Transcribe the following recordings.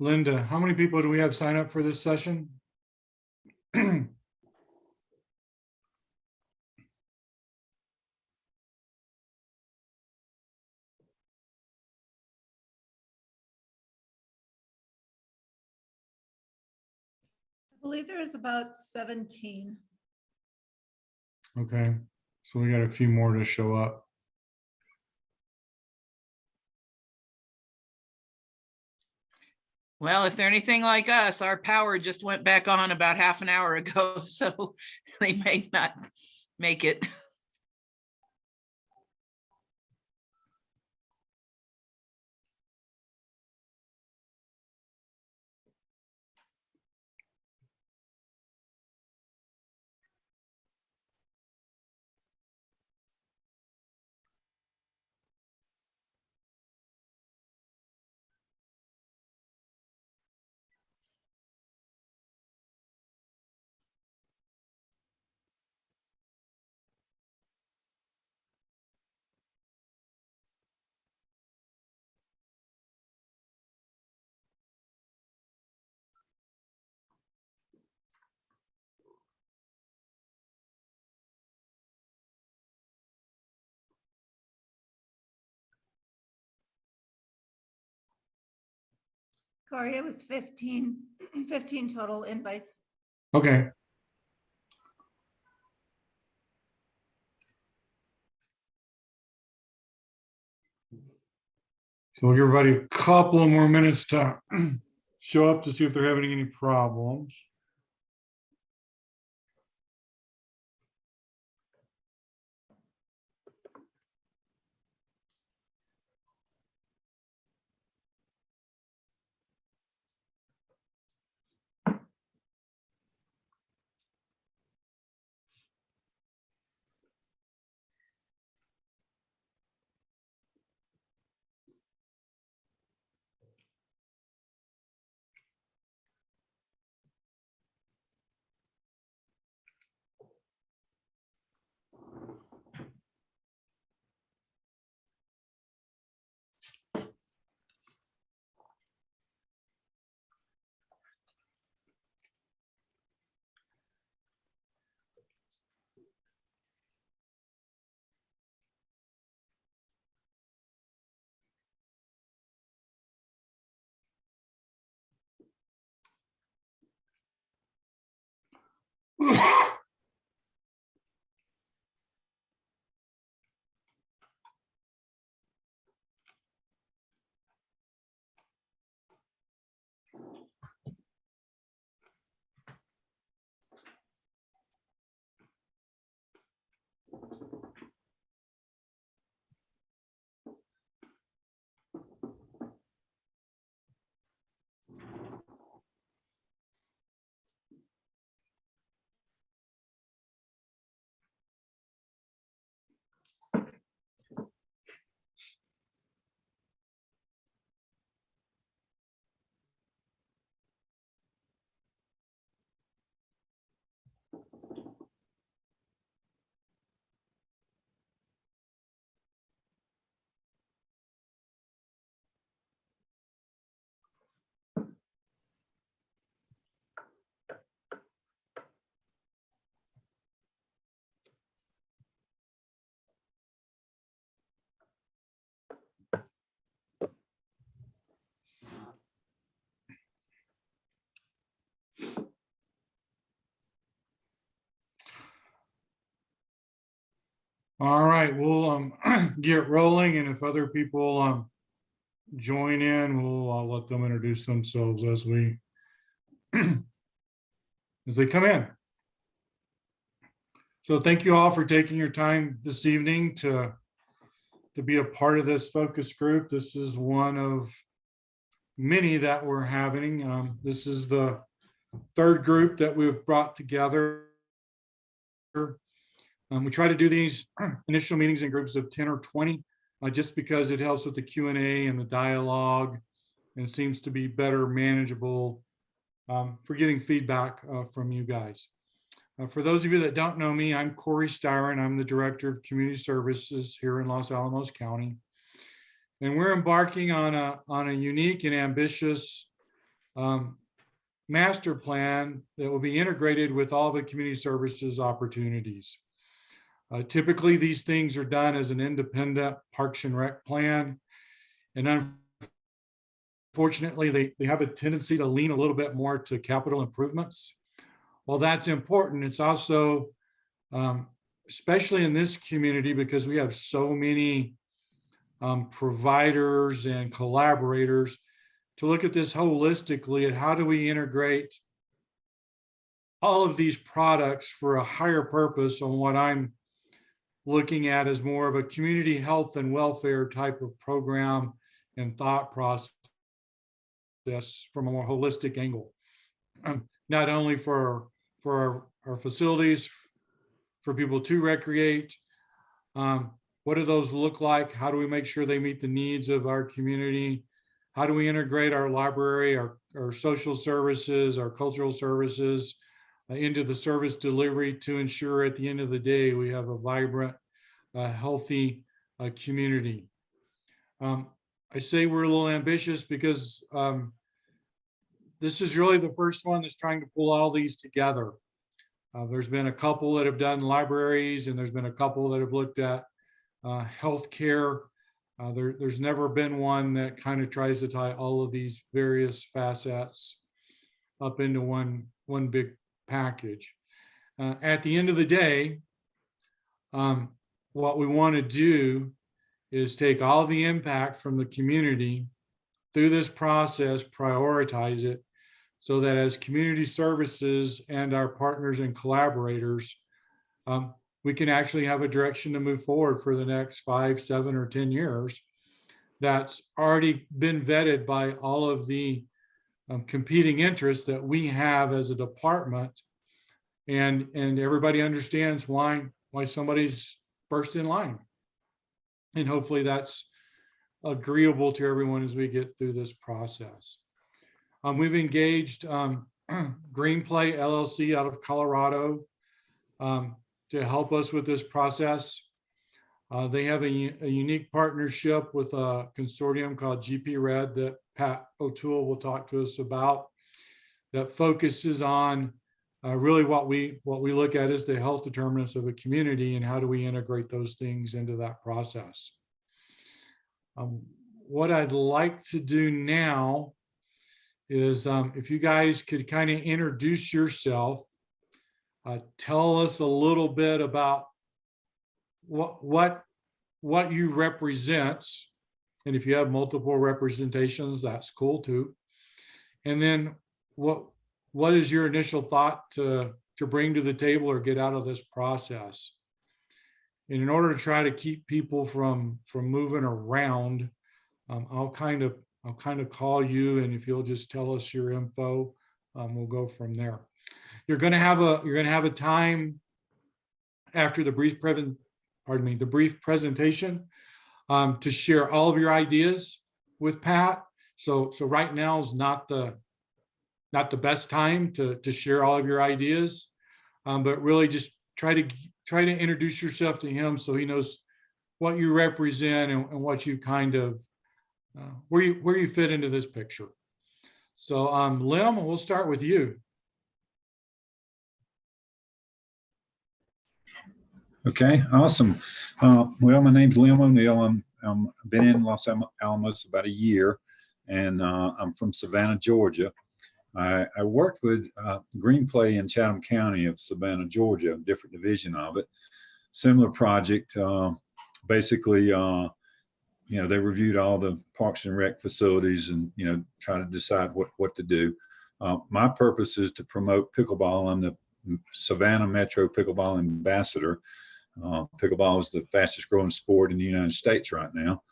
Linda, how many people do we have sign up for this session? I believe there is about 17. Okay, so we got a few more to show up. Well, if they're anything like us, our power just went back on about half an hour ago, so they may not make it. Corey, it was 15 total invites. Okay. So we'll give everybody a couple of more minutes to show up to see if they're having any problems. All right, we'll get rolling, and if other people join in, I'll let them introduce themselves as they come in. So thank you all for taking your time this evening to be a part of this focus group. This is one of many that we're having. This is the third group that we've brought together. We try to do these initial meetings in groups of 10 or 20, just because it helps with the Q&A and the dialogue, and seems to be better manageable for getting feedback from you guys. For those of you that don't know me, I'm Corey Styron. I'm the Director of Community Services here in Los Alamos County. And we're embarking on a unique and ambitious master plan that will be integrated with all the community services opportunities. Typically, these things are done as an independent Parks and Rec plan. And unfortunately, they have a tendency to lean a little bit more to capital improvements. While that's important, it's also, especially in this community, because we have so many providers and collaborators, to look at this holistically at how do we integrate all of these products for a higher purpose on what I'm looking at as more of a community health and welfare type of program and thought process from a more holistic angle. Not only for our facilities, for people to recreate, what do those look like? How do we make sure they meet the needs of our community? How do we integrate our library, our social services, our cultural services into the service delivery to ensure at the end of the day we have a vibrant, healthy community? I say we're a little ambitious because this is really the first one that's trying to pull all these together. There's been a couple that have done libraries, and there's been a couple that have looked at healthcare. There's never been one that kind of tries to tie all of these various facets up into one big package. At the end of the day, what we want to do is take all the impact from the community through this process, prioritize it, so that as community services and our partners and collaborators, we can actually have a direction to move forward for the next 5, 7, or 10 years that's already been vetted by all of the competing interests that we have as a department, and everybody understands why somebody's first in line. And hopefully that's agreeable to everyone as we get through this process. We've engaged Greenplay LLC out of Colorado to help us with this process. They have a unique partnership with a consortium called GP Red that Pat O'Toole will talk to us about, that focuses on really what we look at as the health determinants of a community and how do we integrate those things into that process. What I'd like to do now is if you guys could kind of introduce yourself, tell us a little bit about what you represent, and if you have multiple representations, that's cool too. And then what is your initial thought to bring to the table or get out of this process? And in order to try to keep people from moving around, I'll kind of call you, and if you'll just tell us your info, we'll go from there. You're going to have a time after the brief presentation to share all of your ideas with Pat. So right now is not the best time to share all of your ideas, but really just try to introduce yourself to him so he knows what you represent and what you kind of where you fit into this picture. So Lim, we'll start with you. Okay, awesome. Well, my name's Liam O'Neill. I've been in Los Alamos about a year, and I'm from Savannah, Georgia. I worked with Greenplay in Chatham County of Savannah, Georgia, a different division of it. Similar project. Basically, they reviewed all the Parks and Rec facilities and, try to decide what to do. My purpose is to promote pickleball. I'm the Savannah Metro Pickleball Ambassador. Pickleball is the fastest growing sport in the United States right now.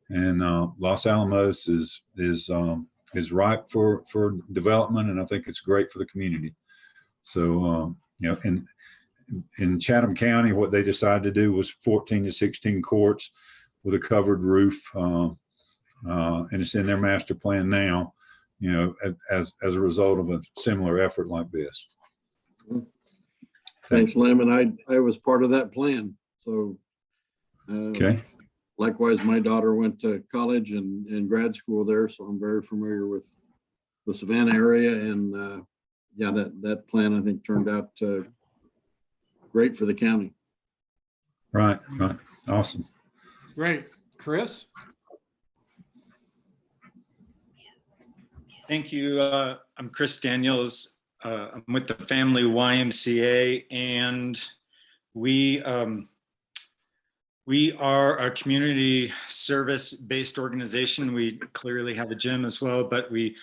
And Los Alamos is ripe for development, and I think it's great for the community. So, in Chatham County, what they decided to do was 14 to 16 courts with a covered roof, and it's in their master plan now, as a result of a similar effort like this. Thanks, Lim, and I was part of that plan. So, Okay. Likewise, my daughter went to college and grad school there, so I'm very familiar with the Savannah area. And yeah, that plan, I think, turned out great for the county. Right. Awesome. Great. Chris? Thank you. I'm Chris Daniels. I'm with the Family YMCA, and we are a community service-based organization. We clearly have a gym as well, but we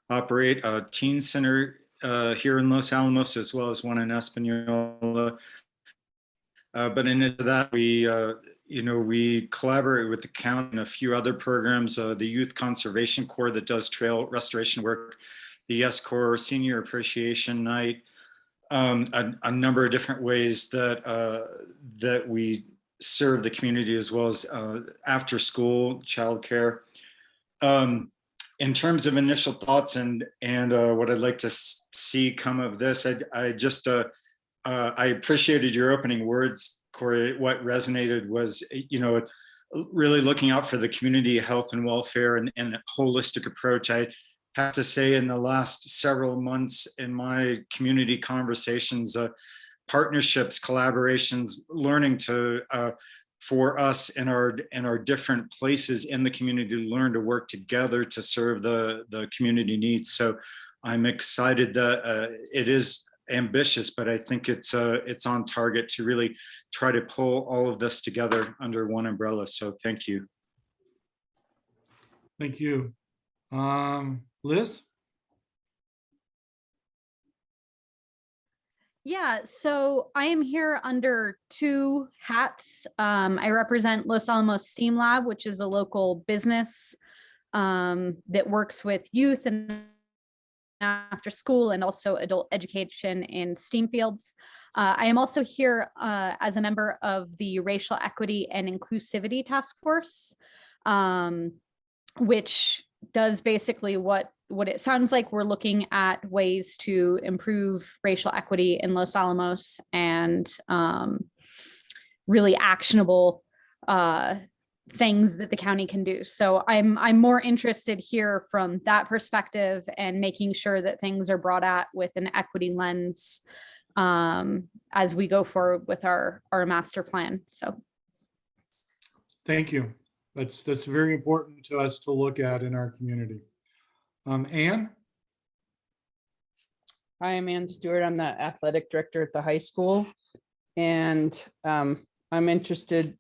operate a teen center here in Los Alamos, as well as one in Espanola. But in addition to that, we collaborate with the county and a few other programs, the Youth Conservation Corps that does trail restoration work, the Yes Corps Senior Appreciation Night, a number of different ways that we serve the community, as well as after school childcare. In terms of initial thoughts and what I'd like to see come of this, I appreciated your opening words, Corey. What resonated was, really looking out for the community health and welfare and a holistic approach. I have to say, in the last several months in my community conversations, partnerships, collaborations, learning to, for us in our different places in the community, learn to work together to serve the community needs. So I'm excited that it is ambitious, but I think it's on target to really try to pull all of this together under one umbrella. So thank you. Thank you. Liz? Yeah, so I am here under two hats. I represent Los Alamos STEAM Lab, which is a local business that works with youth and after school and also adult education in STEAM fields. I am also here as a member of the Racial Equity and Inclusivity Task Force, which does basically what it sounds like. We're looking at ways to improve racial equity in Los Alamos and really actionable things that the county can do. So I'm more interested here from that perspective and making sure that things are brought at with an equity lens as we go forward with our master plan. So Thank you. That's very important to us to look at in our community. Ann? Hi, I'm Ann Stewart. I'm the athletic director at the high school. And I'm interested,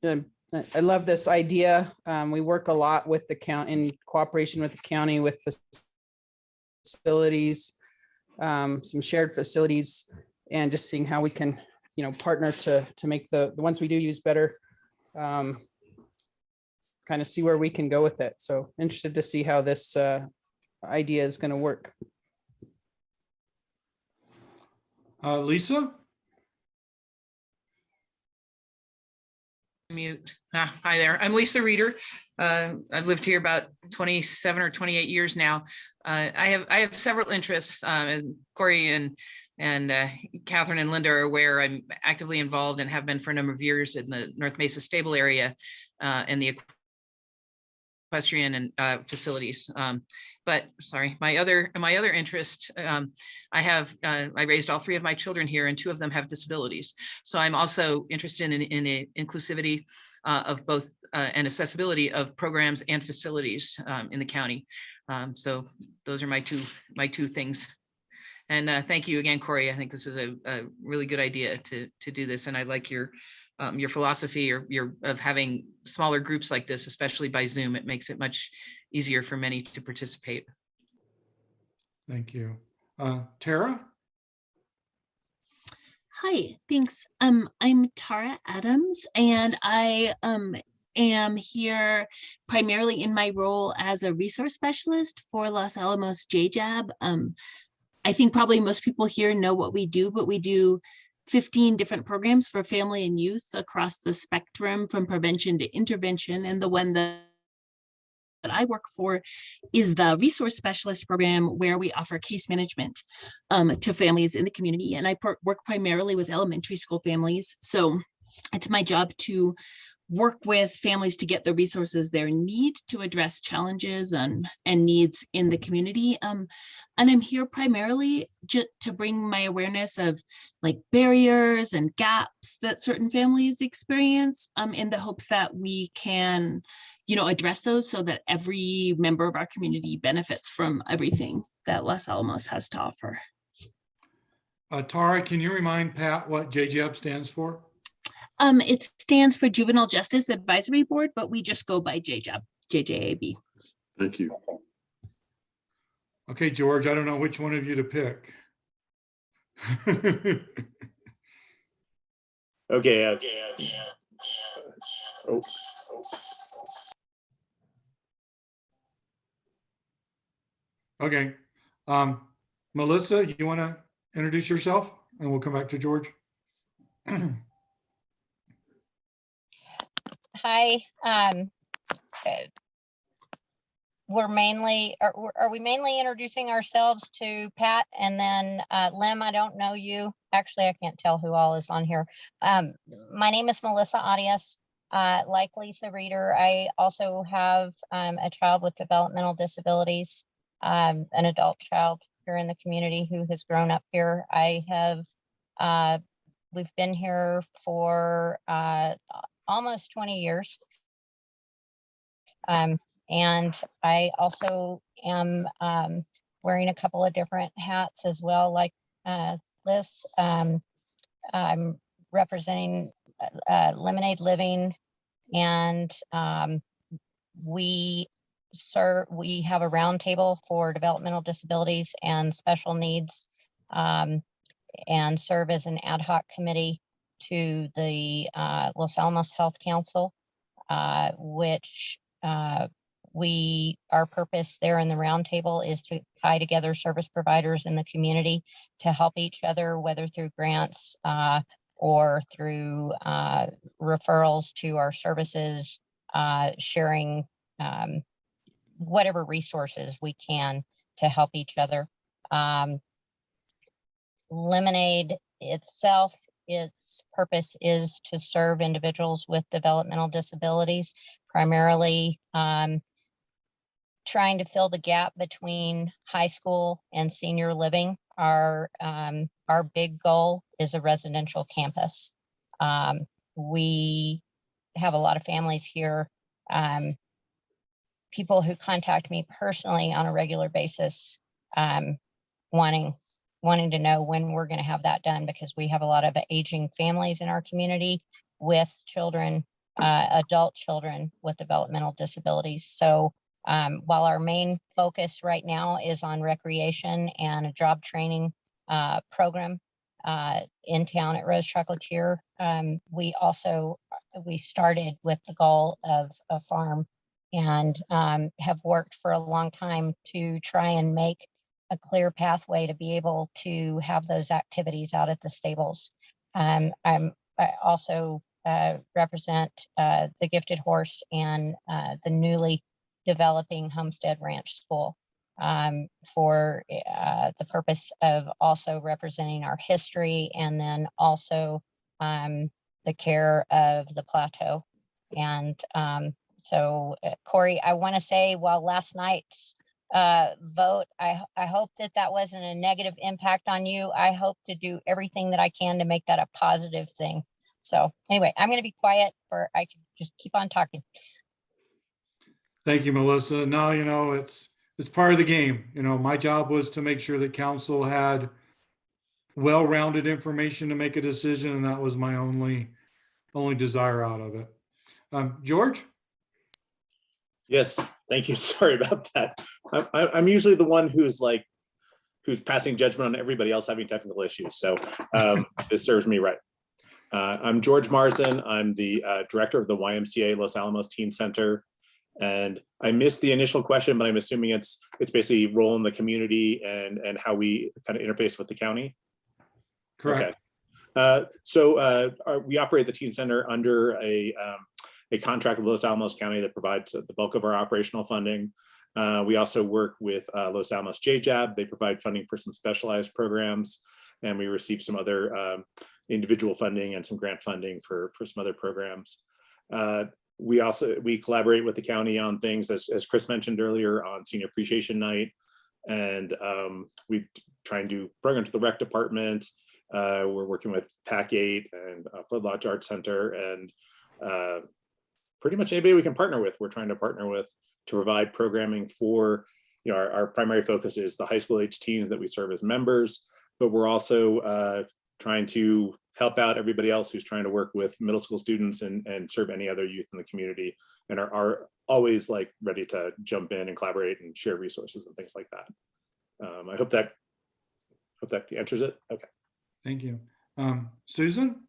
I love this idea. We work a lot with the county, in cooperation with the county, with facilities, some shared facilities, and just seeing how we can, partner to make the ones we do use better, kind of see where we can go with it. So interested to see how this idea is going to work. Lisa? Mute. Hi there. I'm Lisa Reeder. I've lived here about 27 or 28 years now. I have several interests, as Corey and Catherine and Linda are aware. I'm actively involved and have been for a number of years in the North Mesa Stable area and the equestrian and facilities. But sorry, my other interest, I raised all three of my children here, and two of them have disabilities. So I'm also interested in the inclusivity of both and accessibility of programs and facilities in the county. So those are my two things. And thank you again, Corey. I think this is a really good idea to do this, and I like your philosophy of having smaller groups like this, especially by Zoom. It makes it much easier for many to participate. Thank you. Tara? Hi, thanks. I'm Tara Adams, and I am here primarily in my role as a resource specialist for Los Alamos JJAB. I think probably most people here know what we do, but we do 15 different programs for family and youth across the spectrum from prevention to intervention. And the one that I work for is the resource specialist program, where we offer case management to families in the community. And I work primarily with elementary school families. So it's my job to work with families to get the resources they need to address challenges and needs in the community. And I'm here primarily to bring my awareness of like barriers and gaps that certain families experience, in the hopes that we can, address those so that every member of our community benefits from everything that Los Alamos has to offer. Tara, can you remind Pat what JJAB stands for? It stands for Juvenile Justice Advisory Board, but we just go by JJAB. Thank you. Okay, George, I don't know which one of you to pick. Okay. Oh. Okay. Melissa, you want to introduce yourself and we'll come back to George? Hi. We're mainly, are we mainly introducing ourselves to Pat and then Lim? I don't know you. Actually, I can't tell who all is on here. My name is Melissa Arias. Like Lisa Reeder, I also have a child with developmental disabilities, an adult child here in the community who has grown up here. I have, we've been here for almost 20 years. And I also am wearing a couple of different hats as well, like Liz. I'm representing Lemonade Living, and we have a roundtable for developmental disabilities and special needs, and serve as an ad hoc committee to the Los Alamos Health Council, which our purpose there in the roundtable is to tie together service providers in the community to help each other, whether through grants or through referrals to our services, sharing whatever resources we can to help each other. Lemonade itself, its purpose is to serve individuals with developmental disabilities, primarily trying to fill the gap between high school and senior living. Our big goal is a residential campus. We have a lot of families here, people who contact me personally on a regular basis, wanting to know when we're going to have that done, because we have a lot of aging families in our community with children, adult children with developmental disabilities. So while our main focus right now is on recreation and a job training program in town at Rose Chocolatier, we started with the goal of a farm, and have worked for a long time to try and make a clear pathway to be able to have those activities out at the stables. I also represent the Gifted Horse and the newly developing Homestead Ranch School, for the purpose of also representing our history, and then also the care of the plateau. And so Corey, I want to say, while last night's vote, I hope that wasn't a negative impact on you. I hope to do everything that I can to make that a positive thing. So anyway, I'm going to be quiet, or I can just keep on talking. Thank you, Melissa. No, it's part of the game. My job was to make sure that council had well-rounded information to make a decision, and that was my only desire out of it. George? Yes, thank you. Sorry about that. I'm usually the one who's passing judgment on everybody else having technical issues. So this serves me right. I'm George Marsden. I'm the director of the YMCA Los Alamos Teen Center. And I missed the initial question, but I'm assuming it's basically role in the community and how we kind of interface with the county. Correct. Okay. So we operate the Teen Center under a contract with Los Alamos County that provides the bulk of our operational funding. We also work with Los Alamos JJAB. They provide funding for some specialized programs, and we receive some other individual funding and some grant funding for some other programs. We collaborate with the county on things, as Chris mentioned earlier, on Senior Appreciation Night. And we try and do programs to the rec department. We're working with PAC 8 and Foot Lodge Arts Center, and pretty much anybody we can partner with, we're trying to partner with to provide programming for, our primary focus is the high school age teens that we serve as members, but we're also trying to help out everybody else who's trying to work with middle school students and serve any other youth in the community, and are always like ready to jump in and collaborate and share resources and things like that. I hope that answers it. Okay. Thank you. Susan?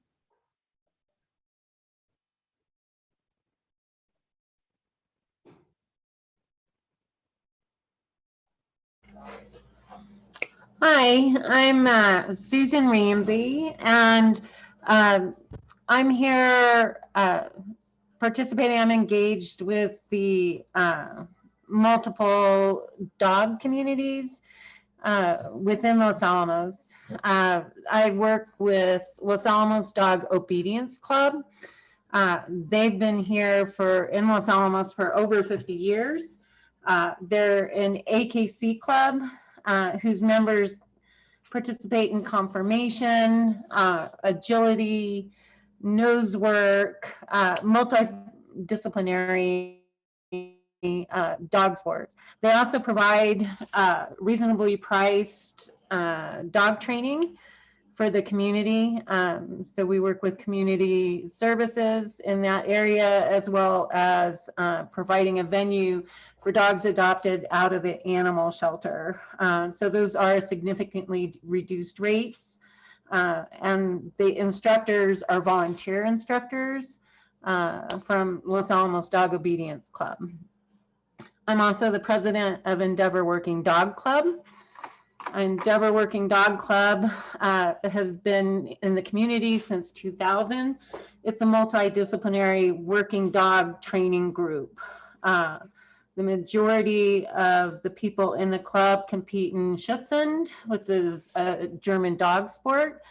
Hi, I'm Susan Ramsey, and I'm here participating. I'm engaged with the multiple dog communities within Los Alamos. I work with Los Alamos Dog Obedience Club. They've been here in Los Alamos for over 50 years. They're an AKC club whose members participate in conformation, agility, nose work, multidisciplinary dog sports. They also provide reasonably priced dog training for the community. So we work with community services in that area, as well as providing a venue for dogs adopted out of the animal shelter. So those are significantly reduced rates. And the instructors are volunteer instructors from Los Alamos Dog Obedience Club. I'm also the president of Endeavor Working Dog Club. Endeavor Working Dog Club has been in the community since 2000. It's a multidisciplinary working dog training group. The majority of the people in the club compete in Schutzhund, which is a German dog sport.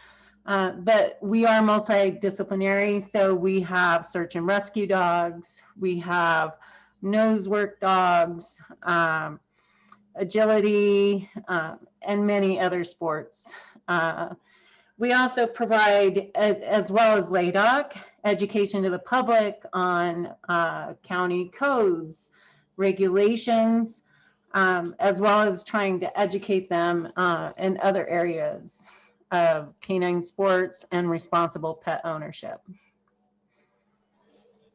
But we are multidisciplinary, so we have search and rescue dogs, we have nose work dogs, agility, and many other sports. We also provide, as well as LADOC, education to the public on county codes, regulations, as well as trying to educate them in other areas of canine sports and responsible pet ownership.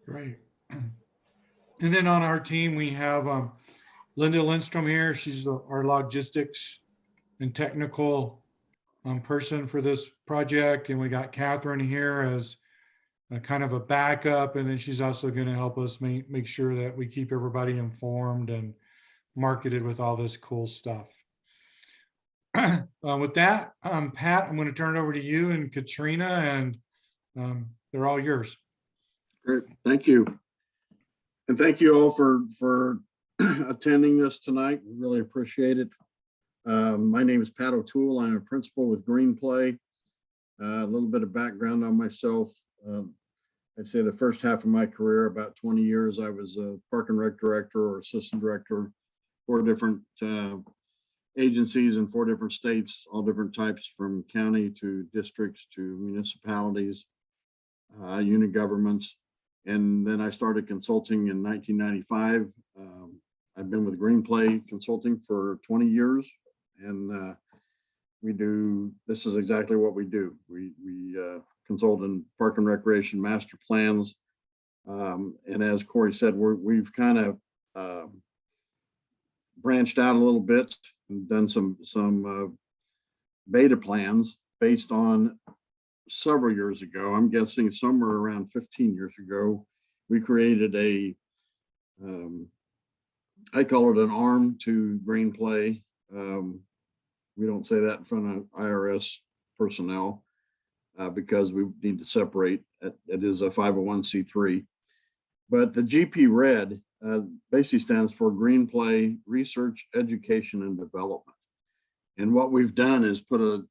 Great. And then on our team, we have Linda Lindstrom here. She's our logistics and technical person for this project. And we got Catherine here as a kind of a backup. And then she's also going to help us make sure that we keep everybody informed and marketed with all this cool stuff. With that, Pat, I'm going to turn it over to you and Katrina, and they're all yours. Great, thank you. And thank you all for attending this tonight. We really appreciate it. My name is Pat O'Toole. I'm a principal with Green Play. A little bit of background on myself. I'd say the first half of my career, about 20 years, I was a park and rec director or assistant director for different agencies in 4 different states, all different types, from county to districts to municipalities, unit governments. And then I started consulting in 1995. I've been with Green Play Consulting for 20 years, and this is exactly what we do. We consult in park and recreation master plans. And as Corey said, we've kind of branched out a little bit and done some beta plans based on several years ago. I'm guessing somewhere around 15 years ago, we created I call it an arm to Green Play. We don't say that in front of IRS personnel because we need to separate. It is a 501c3. But the GP Red basically stands for Green Play Research, Education, and Development. And what we've done is put a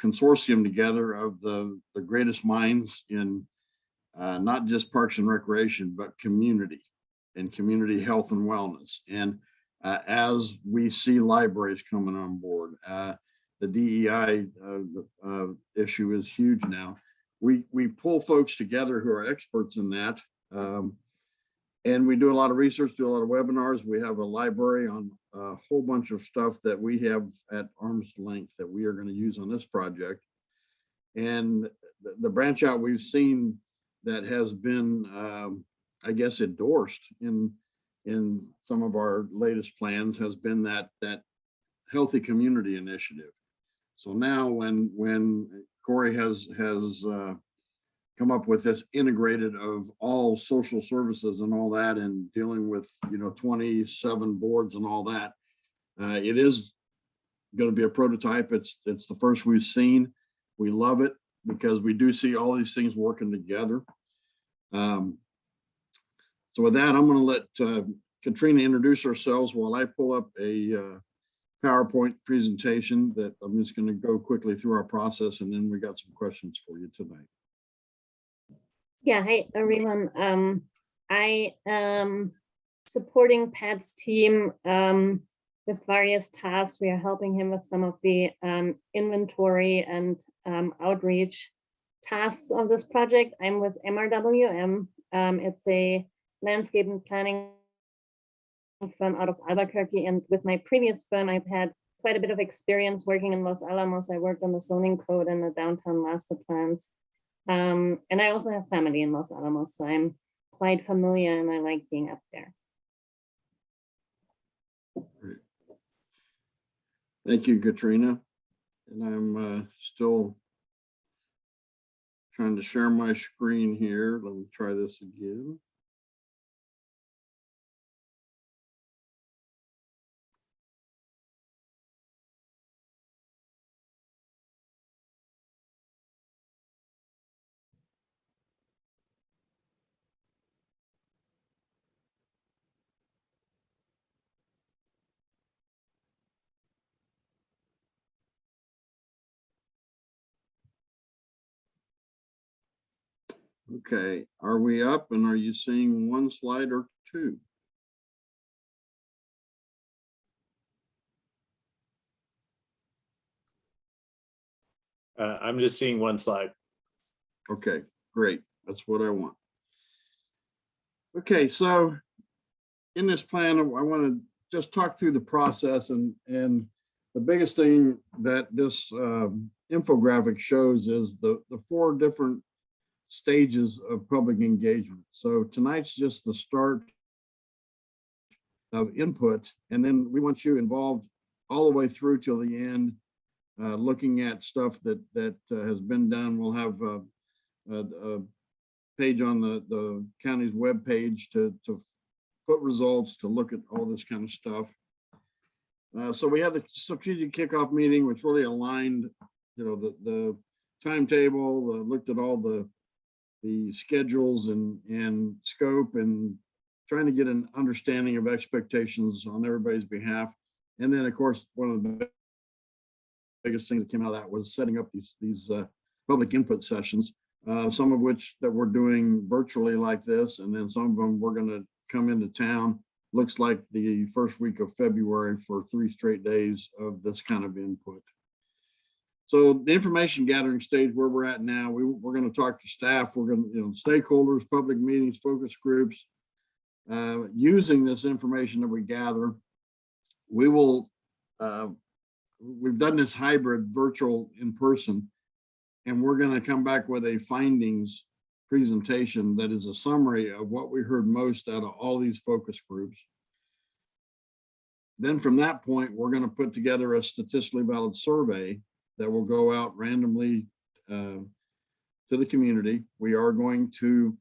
consortium together of the greatest minds in not just Parks and Recreation, but community and community health and wellness. And as we see libraries coming on board, the DEI issue is huge now. We pull folks together who are experts in that. And we do a lot of research, do a lot of webinars. We have a library on a whole bunch of stuff that we have at arm's length that we are going to use on this project. And the branch out we've seen that has been, I guess, endorsed in some of our latest plans has been that healthy community initiative. So now when Corey has come up with this integrated of all social services and all that, and dealing with 27 boards and all that, it is going to be a prototype. It's the first we've seen. We love it because we do see all these things working together. So with that, I'm going to let Katrina introduce ourselves while I pull up a PowerPoint presentation that I'm just going to go quickly through our process, and then we got some questions for you tonight. Yeah, hi everyone. I am supporting Pat's team with various tasks. We are helping him with some of the inventory and outreach tasks of this project. I'm with MRWM. It's a landscape and planning firm out of Albuquerque, and with my previous firm, I've had quite a bit of experience working in Los Alamos. I worked on the zoning code and the downtown master plans. And I also have family in Los Alamos, so I'm quite familiar and I like being up there. Great. Thank you, Katrina. And I'm still trying to share my screen here. Let me try this again. Okay, are we up and are you seeing one slide or two? I'm just seeing one slide. Okay, great. That's what I want. Okay, so in this plan, I want to just talk through the process, and the biggest thing that this infographic shows is the 4 different stages of public engagement. So tonight's just the start of input, and then we want you involved all the way through till the end, looking at stuff that has been done. We'll have a page on the county's web page to put results, to look at all this kind of stuff. So we had the strategic kickoff meeting, which really aligned, the timetable, looked at all the schedules and scope, and trying to get an understanding of expectations on everybody's behalf. And then, of course, one of the biggest things that came out of that was setting up these public input sessions, some of which that we're doing virtually like this, and then some of them we're going to come into town. Looks like the first week of February for 3 straight days of this kind of input. So the information gathering stage where we're at now, we're going to talk to staff, we're going to, stakeholders, public meetings, focus groups. Using this information that we gather, we will, we've done this hybrid virtual in person, and we're going to come back with a findings presentation that is a summary of what we heard most out of all these focus groups. Then from that point, we're going to put together a statistically valid survey that will go out randomly to the community. We are going to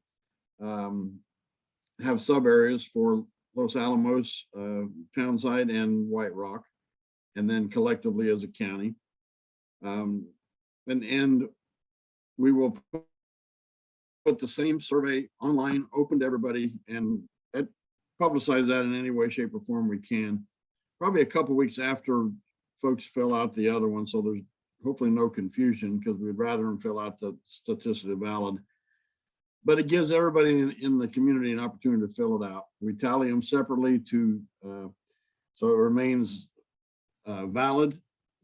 have sub areas for Los Alamos, Townside, and White Rock, and then collectively as a county. And we will put the same survey online, open to everybody, and publicize that in any way, shape, or form we can. Probably a couple weeks after folks fill out the other one, so there's hopefully no confusion, because we'd rather them fill out the statistically valid. but it gives everybody in the community an opportunity to fill it out. We tally them separately to, so it remains valid,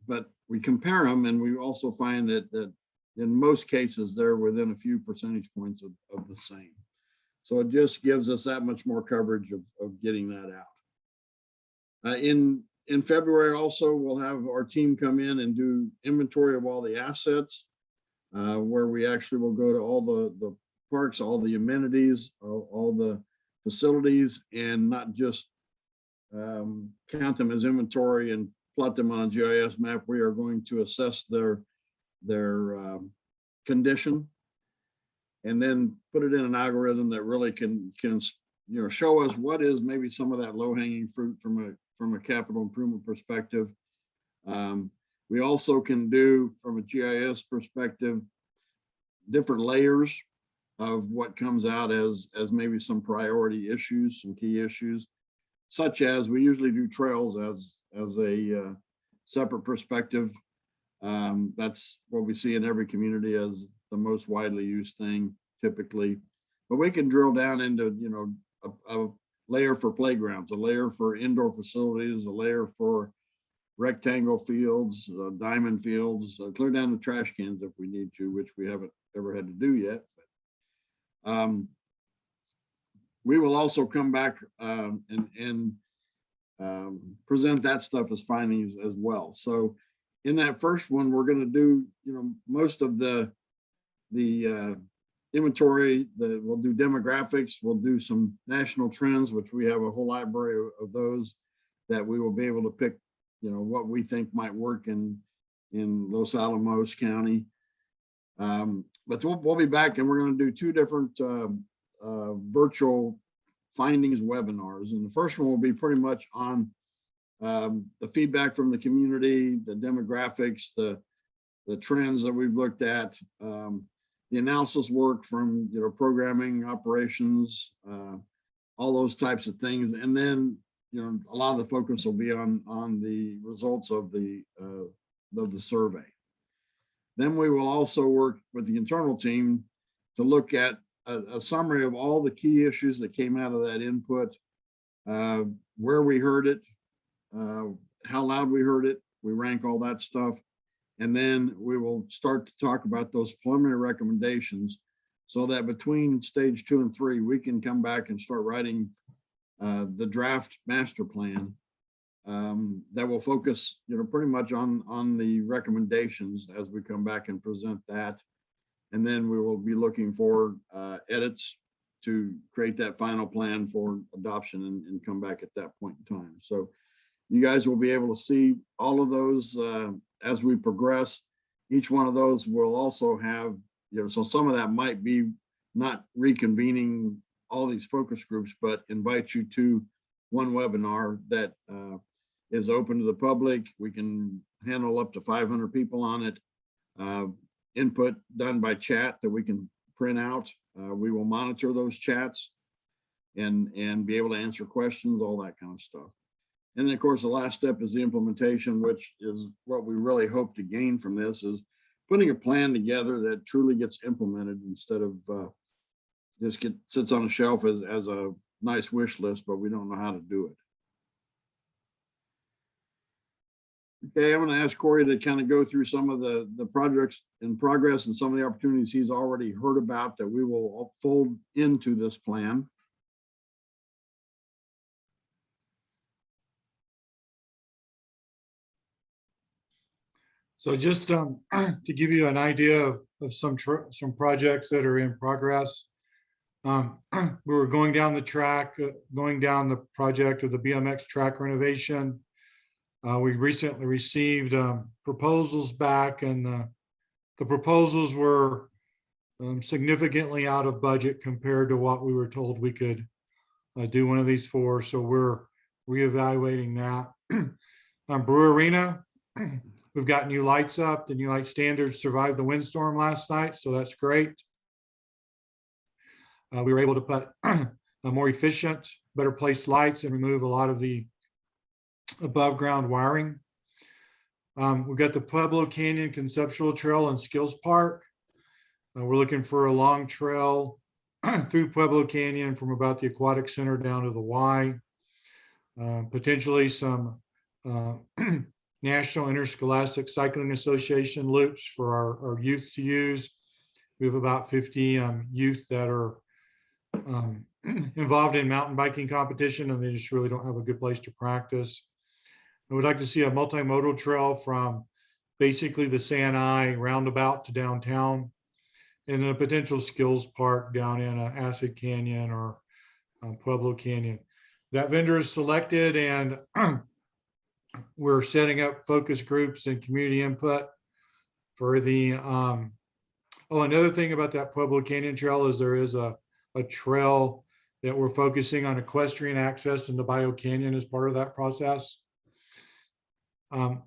but we compare them, and we also find that in most cases, they're within a few percentage points of the same. So it just gives us that much more coverage of getting that out. In February also, we'll have our team come in and do inventory of all the assets, where we actually will go to all the parks, all the amenities, all the facilities, and not just count them as inventory and plot them on a GIS map. We are going to assess their condition, and then put it in an algorithm that really can show us what is maybe some of that low-hanging fruit from a capital improvement perspective. We also can do, from a GIS perspective, different layers of what comes out as maybe some priority issues, some key issues, such as we usually do trails as a separate perspective. That's what we see in every community as the most widely used thing typically, but we can drill down into, a layer for playgrounds, a layer for indoor facilities, a layer for rectangle fields, diamond fields, clear down the trash cans if we need to, which we haven't ever had to do yet. But, we will also come back and present that stuff as findings as well. So in that first one, we're going to do, most of the inventory. We'll do demographics. We'll do some national trends, which we have a whole library of those that we will be able to pick, what we think might work in Los Alamos County. But we'll be back, and we're going to do two different virtual findings webinars. And the first one will be pretty much on the feedback from the community, the demographics, the trends that we've looked at, the analysis work from programming, operations, all those types of things. And then a lot of the focus will be on the results of the survey. Then we will also work with the internal team to look at a summary of all the key issues that came out of that input, where we heard it, how loud we heard it. We rank all that stuff. And then we will start to talk about those preliminary recommendations so that between stage 2 and 3, we can come back and start writing the draft master plan that will focus, pretty much on the recommendations as we come back and present that. And then we will be looking for edits to create that final plan for adoption and come back at that point in time. So you guys will be able to see all of those as we progress. Each one of those will also have, so some of that might be not reconvening all these focus groups, but invite you to one webinar that is open to the public. We can handle up to 500 people on it. Input done by chat that we can print out. We will monitor those chats and be able to answer questions, all that kind of stuff. And then, of course, the last step is the implementation, which is what we really hope to gain from this, is putting a plan together that truly gets implemented instead of just sits on a shelf as a nice wish list, but we don't know how to do it. Okay, I'm going to ask Corey to kind of go through some of the projects in progress and some of the opportunities he's already heard about that we will fold into this plan. So just to give you an idea of some projects that are in progress. We were going down the project of the Bmx Track Renovation. We recently received proposals back, and the proposals were significantly out of budget compared to what we were told we could do one of these for. So we're reevaluating that. Brew Arena, we've got new lights up. The new light standards survived the windstorm last night, so that's great. We were able to put more efficient, better placed lights and remove a lot of the above ground wiring. We've got the Pueblo Canyon Conceptual Trail and Skills Park. We're looking for a long trail through Pueblo Canyon from about the aquatic center down to the Y. Potentially some National Interscholastic Cycling Association loops for our youth to use. We have about 50 youth that are involved in mountain biking competition, and they just really don't have a good place to practice. I would like to see a multimodal trail from basically the Sani roundabout to downtown, and then a potential skills park down in Acid Canyon or Pueblo Canyon. That vendor is selected, and we're setting up focus groups and community input for the, another thing about that Pueblo Canyon Trail is there is a trail that we're focusing on equestrian access in the Bio Canyon as part of that process.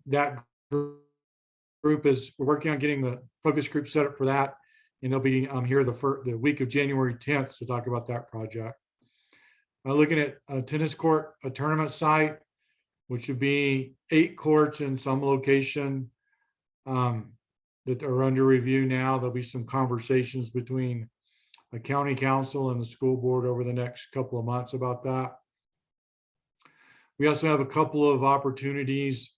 That group is, we're working on getting the focus group set up for that, and they'll be here the week of January 10th to talk about that project. Looking at a tennis court, a tournament site, which would be 8 courts in some location that are under review now. There'll be some conversations between a county council and the school board over the next couple of months about that. We also have a couple of opportunities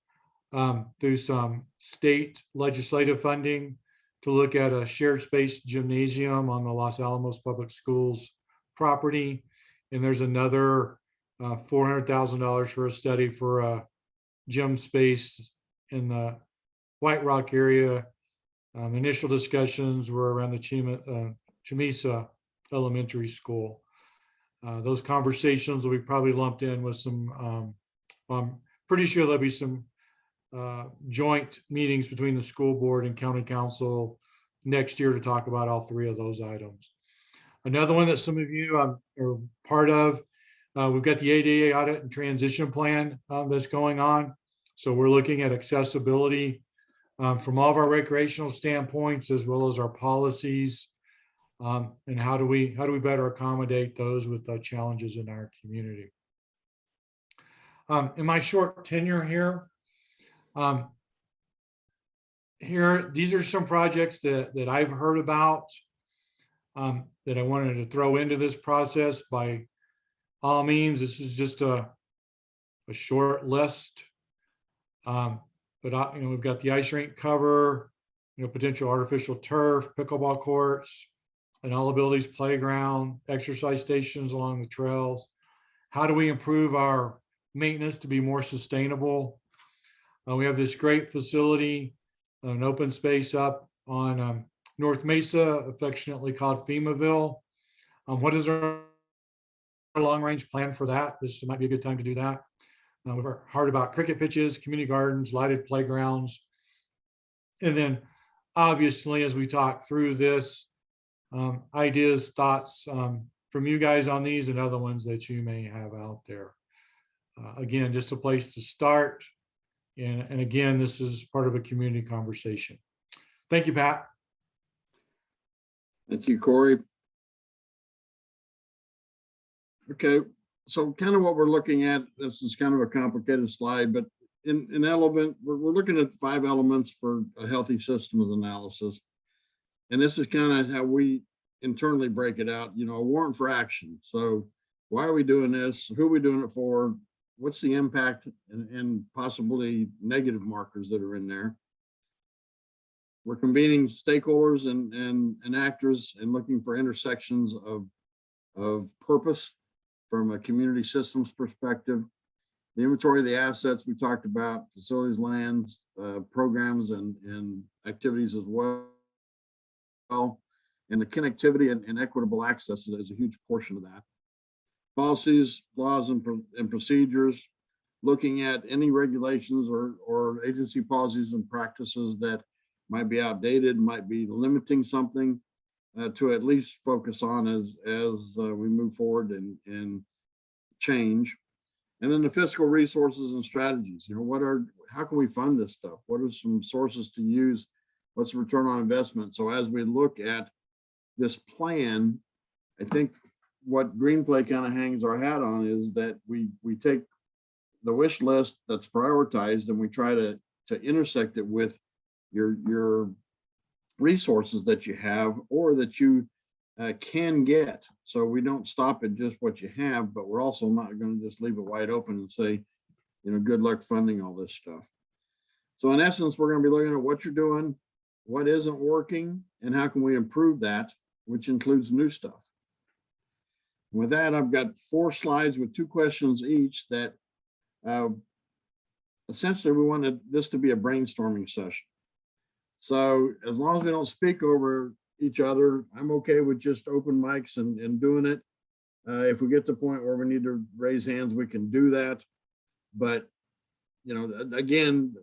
through some state legislative funding to look at a shared space gymnasium on the Los Alamos Public Schools property. And there's another $400,000 for a study for a gym space in the White Rock area. Initial discussions were around the Chimisa Elementary School. Those conversations will be probably lumped in with some, I'm pretty sure there'll be some joint meetings between the school board and county council next year to talk about all 3 of those items. Another one that some of you are part of, we've got the ADA audit and transition plan that's going on. So we're looking at accessibility from all of our recreational standpoints, as well as our policies, and how do we better accommodate those with the challenges in our community. In my short tenure here, these are some projects that I've heard about that I wanted to throw into this process. By all means, this is just a short list. But we've got the ice rink cover, potential artificial turf, pickleball courts, an all abilities playground, exercise stations along the trails. How do we improve our maintenance to be more sustainable? We have this great facility, an open space up on North Mesa, affectionately called FEMAville. What is our long-range plan for that? This might be a good time to do that. We've heard about cricket pitches, community gardens, lighted playgrounds. And then obviously, as we talk through this, ideas, thoughts from you guys on these and other ones that you may have out there. Again, just a place to start. And again, this is part of a community conversation. Thank you, Pat. Thank you, Corey. Okay, so kind of what we're looking at, this is kind of a complicated slide, but in element, we're looking at 5 elements for a healthy systems analysis. And this is kind of how we internally break it out, a warrant for action. So why are we doing this? Who are we doing it for? What's the impact and possibly negative markers that are in there? We're convening stakeholders and actors and looking for intersections of purpose from a community systems perspective. The inventory of the assets we talked about, facilities, lands, programs, and activities as well. And the connectivity and equitable access is a huge portion of that. Policies, laws, and procedures, looking at any regulations or agency policies and practices that might be outdated, might be limiting something to at least focus on as we move forward and change. And then the fiscal resources and strategies. How can we fund this stuff? What are some sources to use? What's the return on investment? So as we look at this plan, I think what Greenplay kind of hangs our hat on is that we take the wish list that's prioritized and we try to intersect it with your resources that you have or that you can get. So we don't stop at just what you have, but we're also not going to just leave it wide open and say, good luck funding all this stuff. So in essence, we're going to be looking at what you're doing, what isn't working, and how can we improve that, which includes new stuff. With that, I've got 4 slides with 2 questions each that essentially we wanted this to be a brainstorming session. So as long as we don't speak over each other, I'm okay with just open mics and doing it. If we get to the point where we need to raise hands, we can do that. But, again,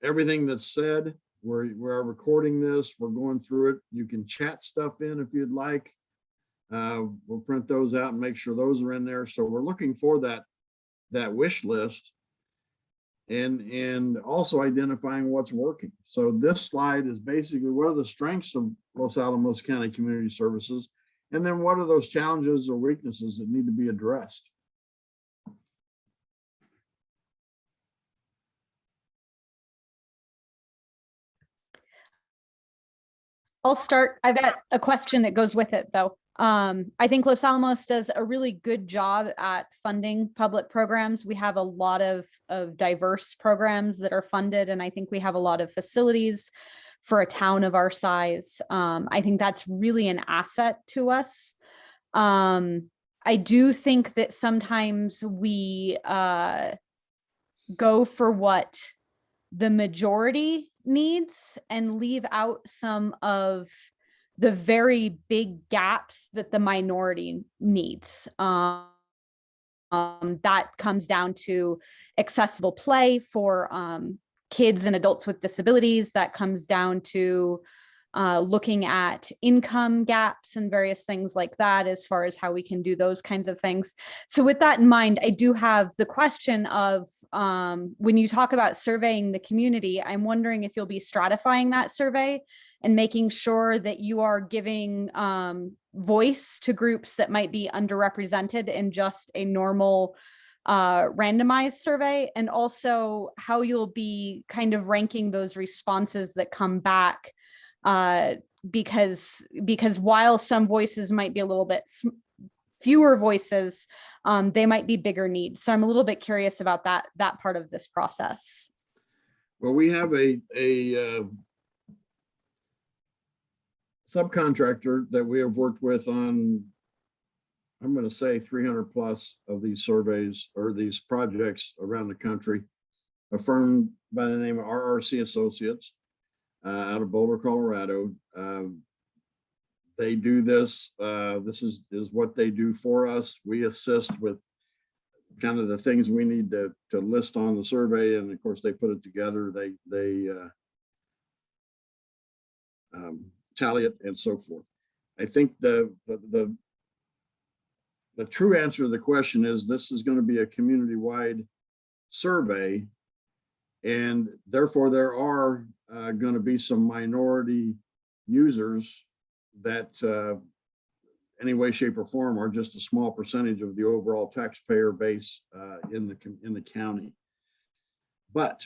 everything that's said, we're recording this, we're going through it. You can chat stuff in if you'd like. We'll print those out and make sure those are in there. So we're looking for that wish list and also identifying what's working. So this slide is basically what are the strengths of Los Alamos County Community Services, and then what are those challenges or weaknesses that need to be addressed. I'll start. I've got a question that goes with it, though. I think Los Alamos does a really good job at funding public programs. We have a lot of diverse programs that are funded, and I think we have a lot of facilities for a town of our size. I think that's really an asset to us. I do think that sometimes we go for what the majority needs and leave out some of the very big gaps that the minority needs. That comes down to accessible play for kids and adults with disabilities. That comes down to looking at income gaps and various things like that, as far as how we can do those kinds of things. So with that in mind, I do have the question of when you talk about surveying the community, I'm wondering if you'll be stratifying that survey and making sure that you are giving voice to groups that might be underrepresented in just a normal randomized survey, and also how you'll be kind of ranking those responses that come back, because while some voices might be a little bit fewer voices, they might be bigger needs. So I'm a little bit curious about that part of this process. Well, we have a subcontractor that we have worked with on, I'm going to say 300 plus of these surveys or these projects around the country, a firm by the name of RRC Associates out of Boulder, Colorado. They do this. This is what they do for us. We assist with kind of the things we need to list on the survey, and of course they put it together. They tally it and so forth. I think the true answer to the question is this is going to be a community-wide survey, and therefore there are going to be some minority users that any way, shape, or form are just a small percentage of the overall taxpayer base in the county. But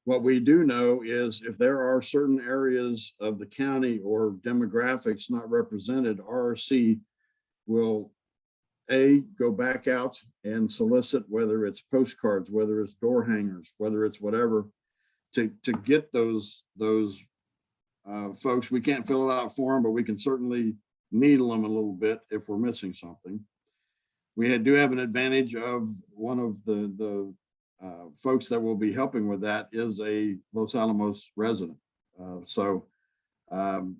what we do know is if there are certain areas of the county or demographics not represented, RRC will go back out and solicit, whether it's postcards, whether it's door hangers, whether it's whatever, to get those folks. We can't fill it out for them, but we can certainly needle them a little bit if we're missing something. We do have an advantage of one of the folks that will be helping with that is a Los Alamos resident. So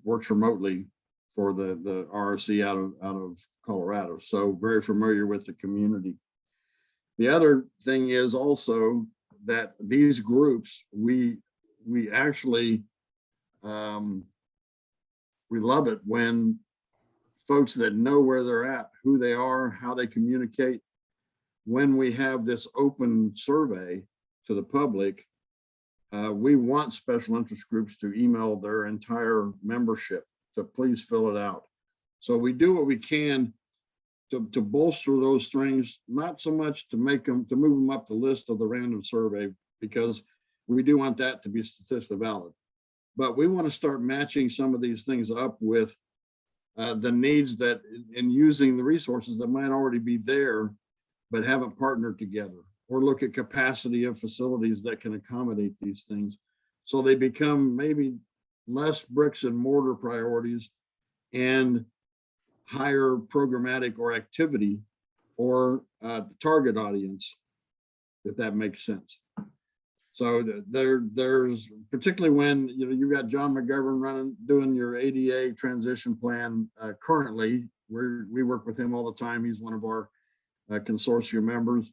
works remotely for the RRC out of Colorado. So very familiar with the community. The other thing is also that these groups, we actually, we love it when folks that know where they're at, who they are, how they communicate. When we have this open survey to the public, we want special interest groups to email their entire membership to please fill it out. So we do what we can to bolster those strings, not so much to move them up the list of the random survey, because we do want that to be statistically valid. But we want to start matching some of these things up with the needs that in using the resources that might already be there, but haven't partnered together, or look at capacity of facilities that can accommodate these things. So they become maybe less bricks and mortar priorities and higher programmatic or activity or target audience, if that makes sense. So there's particularly when you've got John McGovern doing your ADA transition plan currently. We work with him all the time. He's one of our consortium members.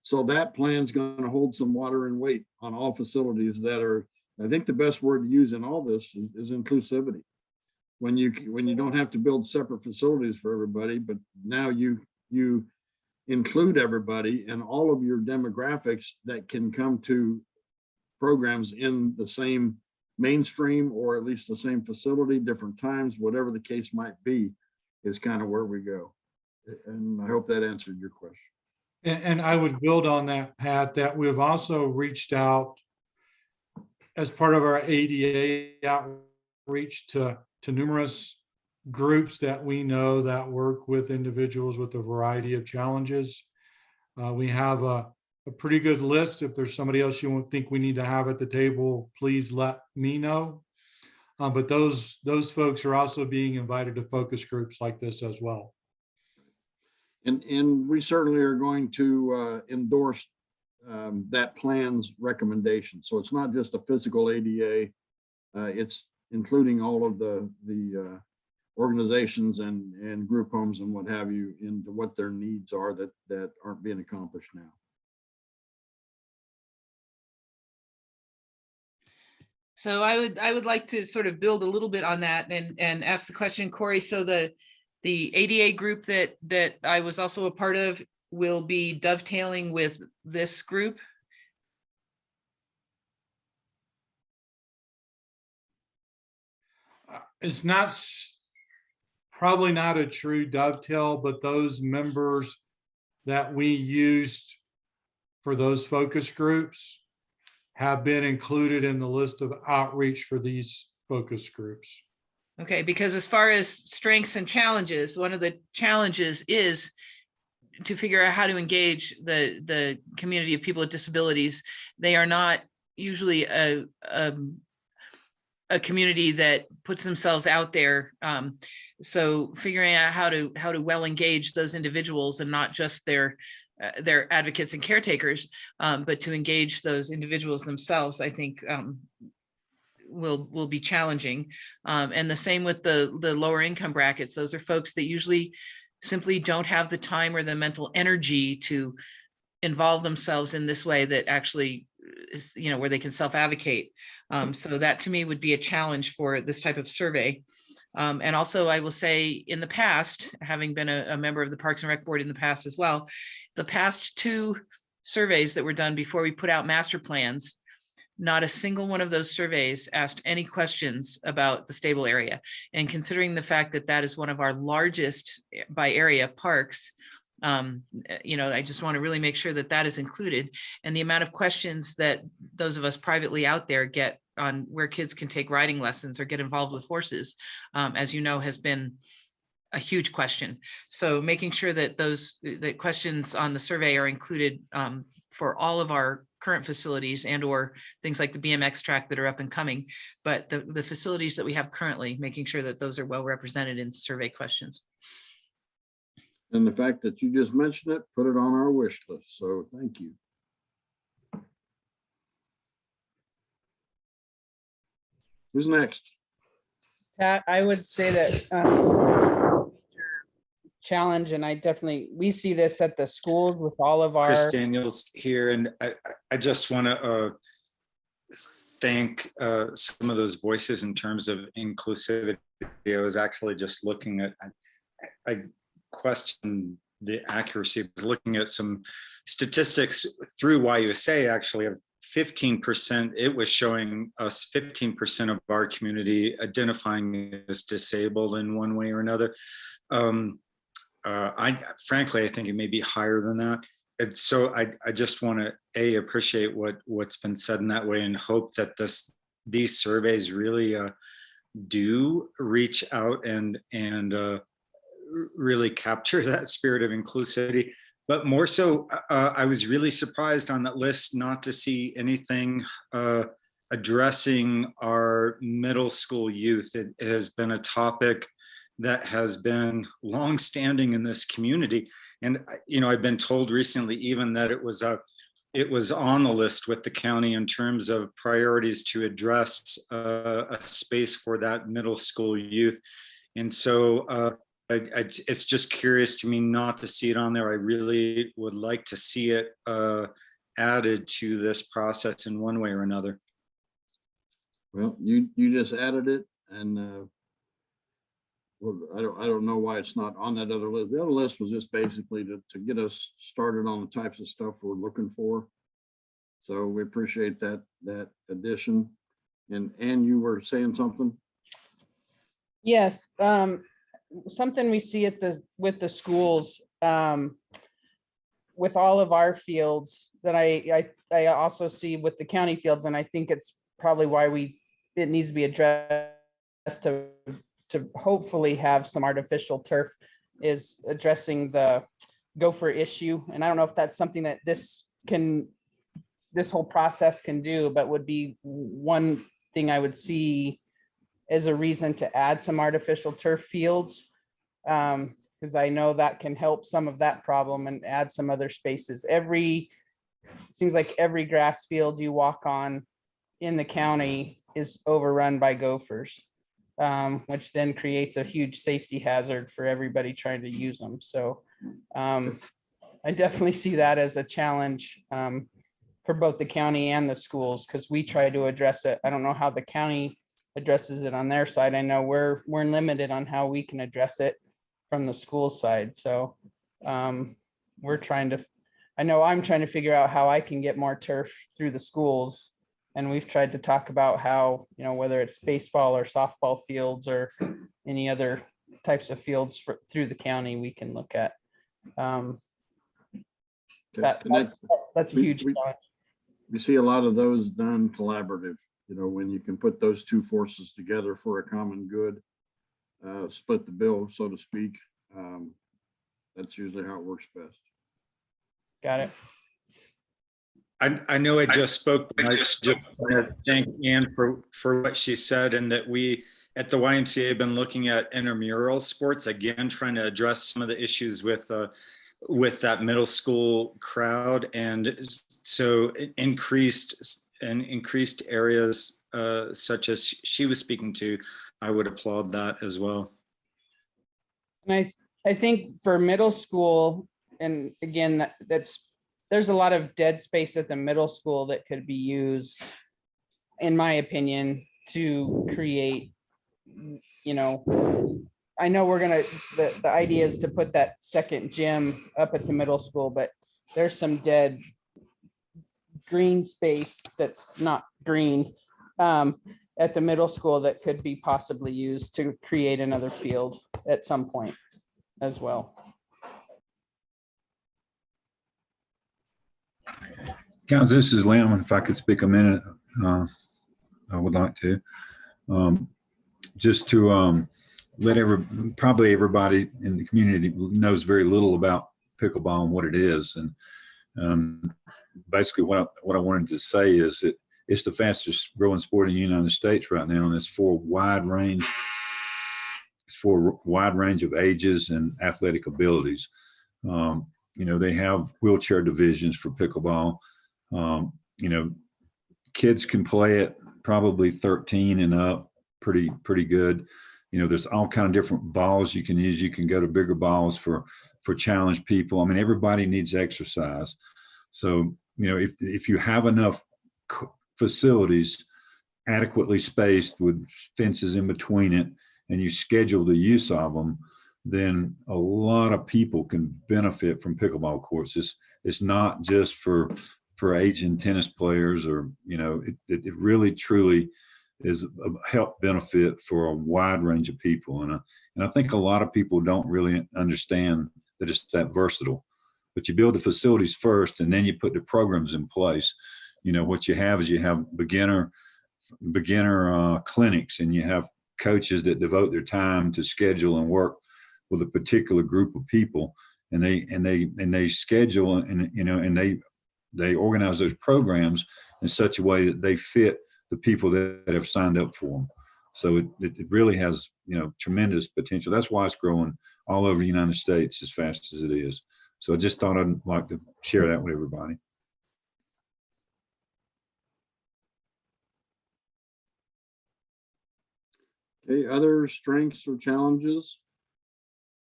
So that plan's going to hold some water and weight on all facilities that are. I think the best word to use in all this is inclusivity. When you don't have to build separate facilities for everybody, but now you include everybody and all of your demographics that can come to programs in the same mainstream, or at least the same facility, different times, whatever the case might be, is kind of where we go. And I hope that answered your question. And I would build on that, Pat, that we've also reached out as part of our ADA outreach to numerous groups that we know that work with individuals with a variety of challenges. We have a pretty good list. If there's somebody else you won't think we need to have at the table, please let me know. But those folks are also being invited to focus groups like this as well. And we certainly are going to endorse that plan's recommendation. So it's not just a physical ADA, it's including all of the organizations and group homes and what have you into what their needs are that aren't being accomplished now. So I would like to sort of build a little bit on that and ask the question, Corey. So the ADA group that I was also a part of will be dovetailing with this group. It's probably not a true dovetail, but those members that we used for those focus groups have been included in the list of outreach for these focus groups. Okay, because as far as strengths and challenges, one of the challenges is to figure out how to engage the community of people with disabilities. They are not usually a community that puts themselves out there. So figuring out how to well engage those individuals and not just their advocates and caretakers, but to engage those individuals themselves, I think will be challenging. And the same with the lower income brackets. Those are folks that usually simply don't have the time or the mental energy to involve themselves in this way that actually is, where they can self-advocate. So that to me would be a challenge for this type of survey. And also I will say in the past, having been a member of the Parks and Rec Board in the past as well, the past 2 surveys that were done before we put out master plans, not a single one of those surveys asked any questions about the stable area. And considering the fact that that is one of our largest by area parks, I just want to really make sure that that is included. And the amount of questions that those of us privately out there get on where kids can take riding lessons or get involved with horses, as you know, has been a huge question. So making sure that that questions on the survey are included for all of our current facilities and or things like the Bmx track that are up and coming, but the facilities that we have currently, making sure that those are well represented in survey questions. And the fact that you just mentioned it, put it on our wish list. So thank you. Who's next? Pat, I would say that challenge, and we see this at the schools with all of our. Chris Daniels here, and I just want to thank some of those voices in terms of inclusivity. I was actually just looking at, I questioned the accuracy. I was looking at some statistics through YUSA actually of 15%. It was showing us 15% of our community identifying as disabled in one way or another. Frankly, I think it may be higher than that. And so I just want to appreciate what's been said in that way and hope that these surveys really do reach out and really capture that spirit of inclusivity. But more so, I was really surprised on that list not to see anything addressing our middle school youth. It has been a topic that has been longstanding in this community. And, you know, I've been told recently even that it was on the list with the county in terms of priorities to address a space for that middle school youth. And so it's just curious to me not to see it on there. I really would like to see it added to this process in one way or another. Well, you just added it, and well, I don't know why it's not on that other list. The other list was just basically to get us started on the types of stuff we're looking for. So we appreciate that addition. And you were saying something? Yes, something we see with the schools, with all of our fields that I also see with the county fields, and I think it's probably why it needs to be addressed to hopefully have some artificial turf, is addressing the gopher issue. And I don't know if that's something that this whole process can do, but would be one thing I would see as a reason to add some artificial turf fields. Because I know that can help some of that problem and add some other spaces. It seems like every grass field you walk on in the county is overrun by gophers, which then creates a huge safety hazard for everybody trying to use them. So I definitely see that as a challenge for both the county and the schools, because we try to address it. I don't know how the county addresses it on their side. I know we're limited on how we can address it from the school side. So I'm trying to figure out how I can get more turf through the schools. And we've tried to talk about how, you know, whether it's baseball or softball fields or any other types of fields through the county we can look at. That's a huge challenge. We see a lot of those done collaborative, you know, when you can put those two forces together for a common good, split the bill, so to speak. That's usually how it works best. Got it. I know I just spoke, but I just want to thank Ann for what she said, and that we at the YMCA have been looking at intramural sports, again, trying to address some of the issues with that middle school crowd. And so increased areas such as she was speaking to, I would applaud that as well. And I think for middle school, and again, there's a lot of dead space at the middle school that could be used, in my opinion, to create, you know, I know the idea is to put that second gym up at the middle school, but there's some dead green space that's not green at the middle school that could be possibly used to create another field at some point as well. Guys, this is Lim. If I could speak a minute, I would like to. Just to let probably everybody in the community knows very little about pickleball and what it is. And basically what I wanted to say is that it's the fastest growing sport in the United States right now, and it's for a wide range of ages and athletic abilities. You know, they have wheelchair divisions for pickleball. You know, kids can play it probably 13 and up pretty good. You know, there's all kind of different balls you can use. You can go to bigger balls for challenge people. I mean, everybody needs exercise. So, you know, if you have enough facilities adequately spaced with fences in between it, and you schedule the use of them, then a lot of people can benefit from pickleball courts. It's not just for aging tennis players, or, you know, it really truly is a health benefit for a wide range of people. And I think a lot of people don't really understand that it's that versatile. But you build the facilities first, and then you put the programs in place. You know, what you have is you have beginner clinics, and you have coaches that devote their time to schedule and work with a particular group of people, and they schedule and they organize those programs in such a way that they fit the people that have signed up for them. So it really has, tremendous potential. That's why it's growing all over the United States as fast as it is. So I just thought I'd like to share that with everybody. Okay, other strengths or challenges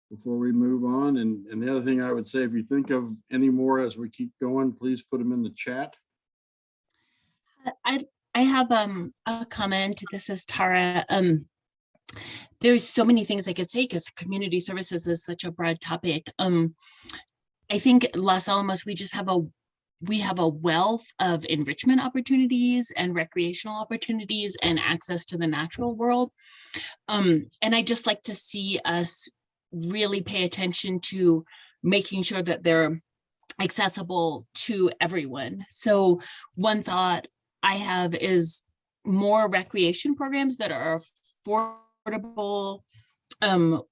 before we move on? And the other thing I would say, if you think of any more as we keep going, please put them in the chat. I have a comment. This is Tara. There's so many things I could say because community services is such a broad topic. I think Los Alamos, we have a wealth of enrichment opportunities and recreational opportunities and access to the natural world. And I just like to see us really pay attention to making sure that they're accessible to everyone. So one thought I have is more recreation programs that are affordable,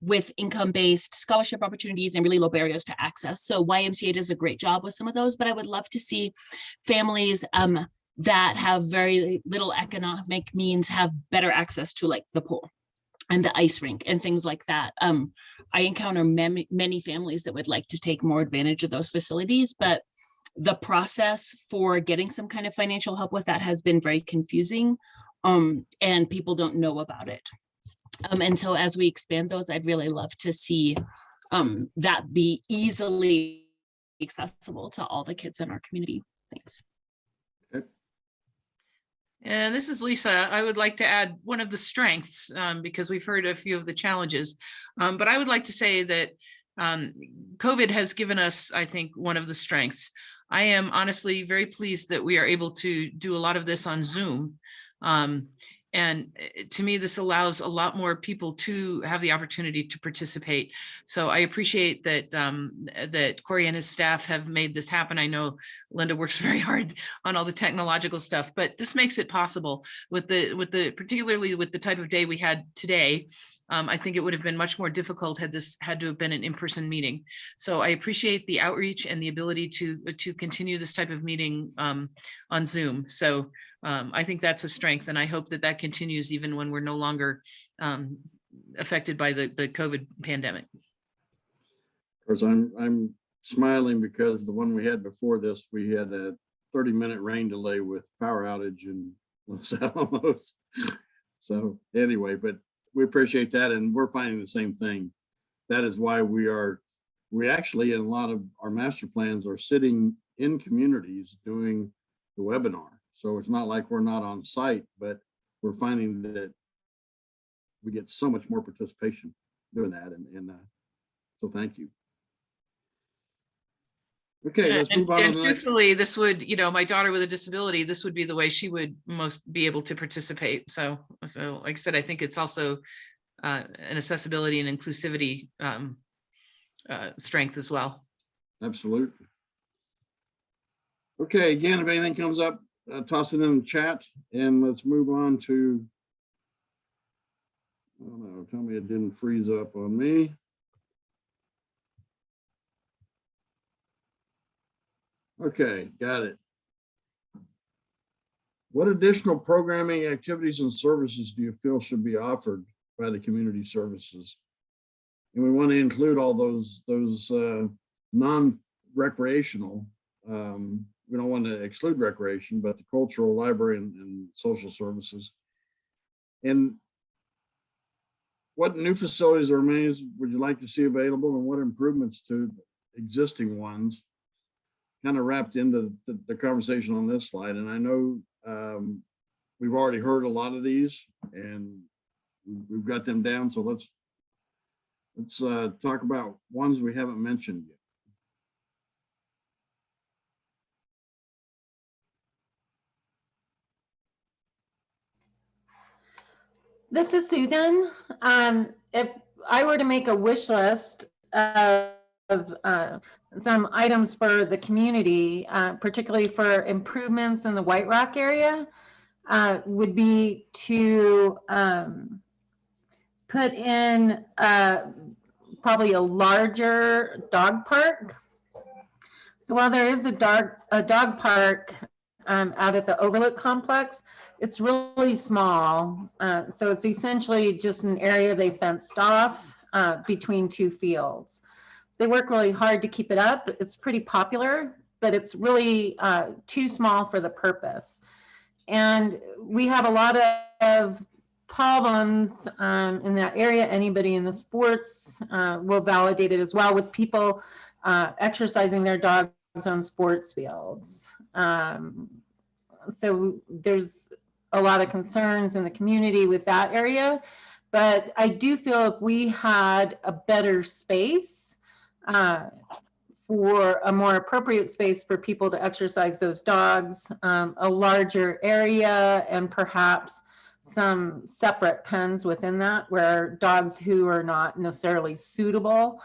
with income-based scholarship opportunities and really low barriers to access. So YMCA does a great job with some of those, but I would love to see families that have very little economic means have better access to like the pool and the ice rink and things like that. I encounter many families that would like to take more advantage of those facilities, but the process for getting some kind of financial help with that has been very confusing, and people don't know about it. And so as we expand those, I'd really love to see that be easily accessible to all the kids in our community. Thanks. Okay. And this is Lisa. I would like to add one of the strengths, because we've heard a few of the challenges, but I would like to say that COVID has given us, I think, one of the strengths. I am honestly very pleased that we are able to do a lot of this on Zoom. And to me, this allows a lot more people to have the opportunity to participate. So I appreciate that that Corey and his staff have made this happen. I know Linda works very hard on all the technological stuff, but this makes it possible with the particularly with the type of day we had today. I think it would have been much more difficult had this had to have been an in-person meeting. So I appreciate the outreach and the ability to continue this type of meeting on Zoom. So I think that's a strength, and I hope that that continues even when we're no longer affected by the COVID pandemic. Of course, I'm smiling because the one we had before this, we had a 30-minute rain delay with power outage in Los Alamos. So anyway, but we appreciate that, and we're finding the same thing. That is why we actually in a lot of our master plans are sitting in communities doing the webinar. So it's not like we're not on site, but we're finding that we get so much more participation doing that. And so thank you. Okay, let's move on. And truthfully, this would, my daughter with a disability, this would be the way she would most be able to participate. So like I said, I think it's also an accessibility and inclusivity strength as well. Absolutely. Okay, again, if anything comes up, toss it in the chat, and let's move on to, I don't know, tell me it didn't freeze up on me. Okay, got it. What additional programming, activities, and services do you feel should be offered by the community services? And we want to include all those non-recreational. We don't want to exclude recreation, but the cultural, library, and social services. And what new facilities or amenities would you like to see available, and what improvements to existing ones? Kind of wrapped into the conversation on this slide. And I know we've already heard a lot of these, and we've got them down. So let's talk about ones we haven't mentioned yet. This is Susan. If I were to make a wish list of some items for the community, particularly for improvements in the White Rock area, would be to put in probably a larger dog park. So while there is a dog park out at the Overlook Complex, it's really small. So it's essentially just an area they fenced off between two fields. They work really hard to keep it up. It's pretty popular, but it's really too small for the purpose. And we have a lot of problems in that area. Anybody in the sports will validate it as well, with people exercising their dogs on sports fields. So there's a lot of concerns in the community with that area. But I do feel if we had a better space, for a more appropriate space for people to exercise those dogs, a larger area, and perhaps some separate pens within that where dogs who are not necessarily suitable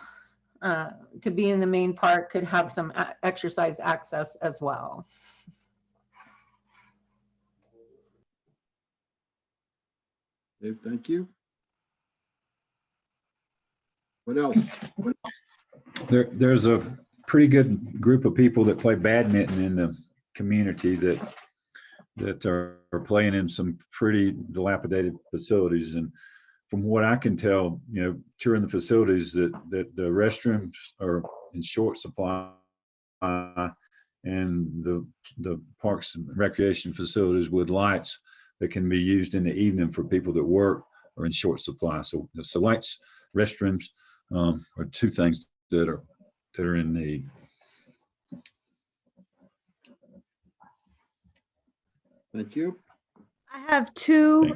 to be in the main park could have some exercise access as well. Dave, thank you. What else? There's a pretty good group of people that play badminton in the community that are playing in some pretty dilapidated facilities. And from what I can tell, you know, touring the facilities, that the restrooms are in short supply, and the parks and recreation facilities with lights that can be used in the evening for people that work are in short supply. So lights, restrooms are two things that are in need. Thank you. I have two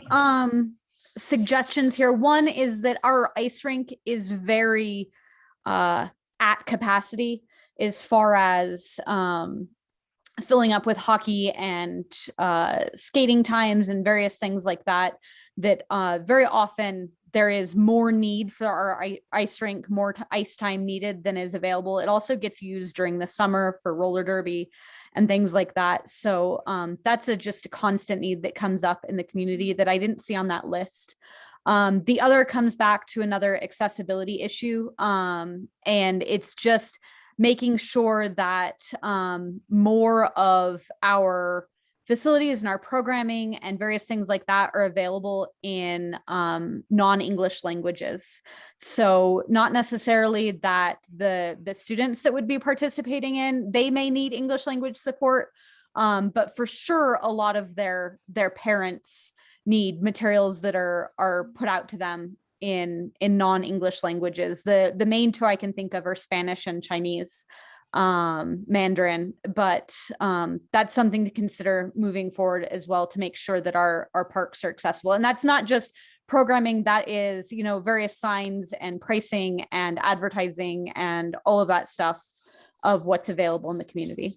suggestions here. One is that our ice rink is very at capacity as far as filling up with hockey and skating times and various things like that, that very often there is more need for our ice rink, more ice time needed than is available. It also gets used during the summer for roller derby and things like that. So that's just a constant need that comes up in the community that I didn't see on that list. The other comes back to another accessibility issue. And it's just making sure that more of our facilities and our programming and various things like that are available in non-English languages. So not necessarily that the students that would be participating in, they may need English language support, but for sure a lot of their parents need materials that are put out to them in non-English languages. The main two I can think of are Spanish and Chinese, Mandarin, but that's something to consider moving forward as well, to make sure that our parks are accessible. And that's not just programming, that is, you know, various signs and pricing and advertising and all of that stuff of what's available in the community.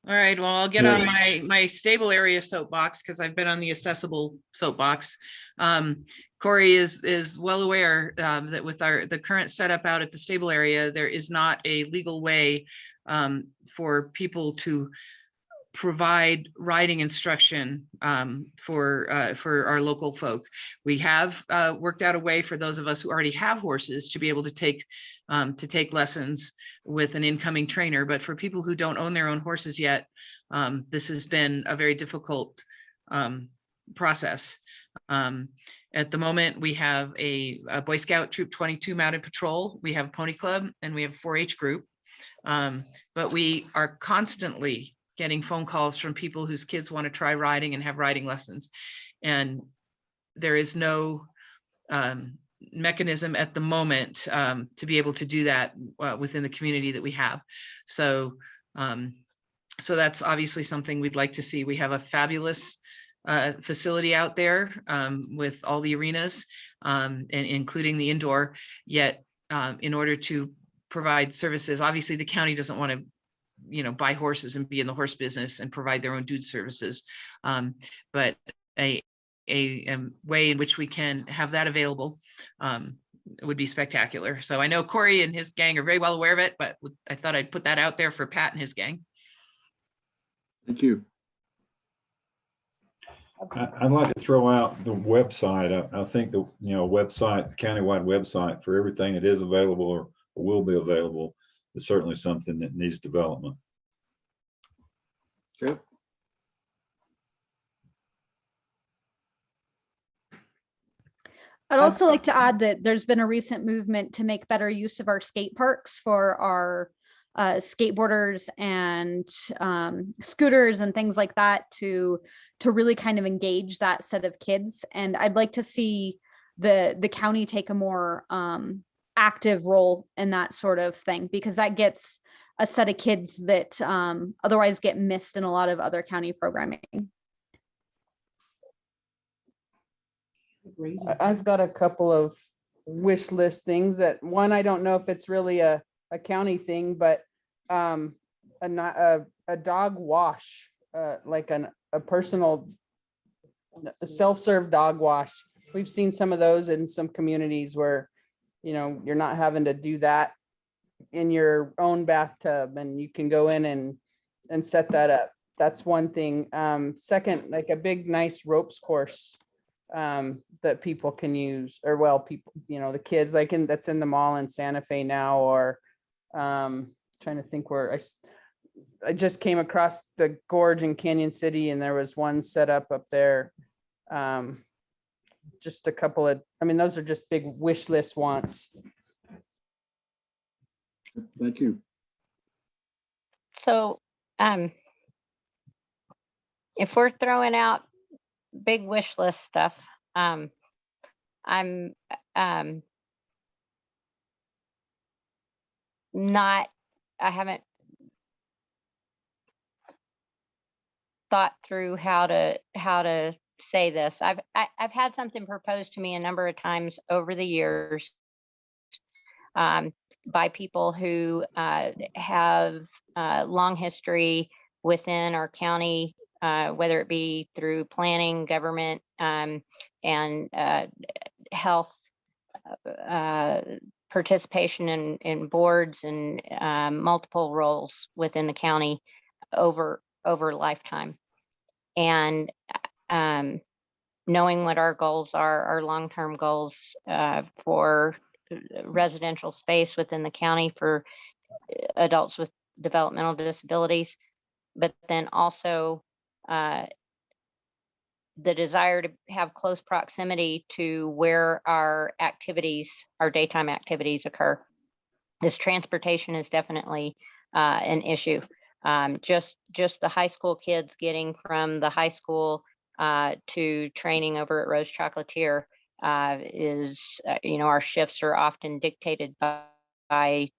All right, well, I'll get on my stable area soapbox because I've been on the accessible soapbox. Corey is well aware that with the current setup out at the stable area, there is not a legal way for people to provide riding instruction for our local folk. We have worked out a way for those of us who already have horses to be able to take lessons with an incoming trainer. But for people who don't own their own horses yet, this has been a very difficult process. At the moment, we have a Boy Scout Troop 22 mounted patrol, we have a pony club, and we have a 4-H group. But we are constantly getting phone calls from people whose kids want to try riding and have riding lessons. And there is no mechanism at the moment to be able to do that within the community that we have. So that's obviously something we'd like to see. We have a fabulous facility out there with all the arenas and including the indoor, yet in order to provide services, obviously the county doesn't want to, you know, buy horses and be in the horse business and provide their own dude services. But a way in which we can have that available would be spectacular. So I know Corey and his gang are very well aware of it, but I thought I'd put that out there for Pat and his gang. Thank you. I'd like to throw out the website. I think the website, countywide website for everything that is available or will be available is certainly something that needs development. Okay. I'd also like to add that there's been a recent movement to make better use of our skate parks for our skateboarders and scooters and things like that to really kind of engage that set of kids. And I'd like to see the county take a more active role in that sort of thing, because that gets a set of kids that otherwise get missed in a lot of other county programming. I've got a couple of wish list things that one, I don't know if it's really a county thing, but a dog wash, like a personal self-serve dog wash. We've seen some of those in some communities where, you're not having to do that in your own bathtub, and you can go in and set that up. That's one thing. Second, like a big, nice ropes course that people can use, or well, people, the kids that's in the mall in Santa Fe now, or trying to think where I just came across the gorge in Canyon City, and there was one set up there. Just a couple of, those are just big wish list wants. Thank you. So, if we're throwing out big wish list stuff, I haven't thought through how to say this. I've had something proposed to me a number of times over the years by people who have long history within our county, whether it be through planning, government, and health participation in boards and multiple roles within the county over lifetime. And knowing what our goals are, our long-term goals for residential space within the county for adults with developmental disabilities, but then also the desire to have close proximity to where our daytime activities occur. This transportation is definitely an issue. Just the high school kids getting from the high school to training over at Rose Chocolatier is, our shifts are often dictated by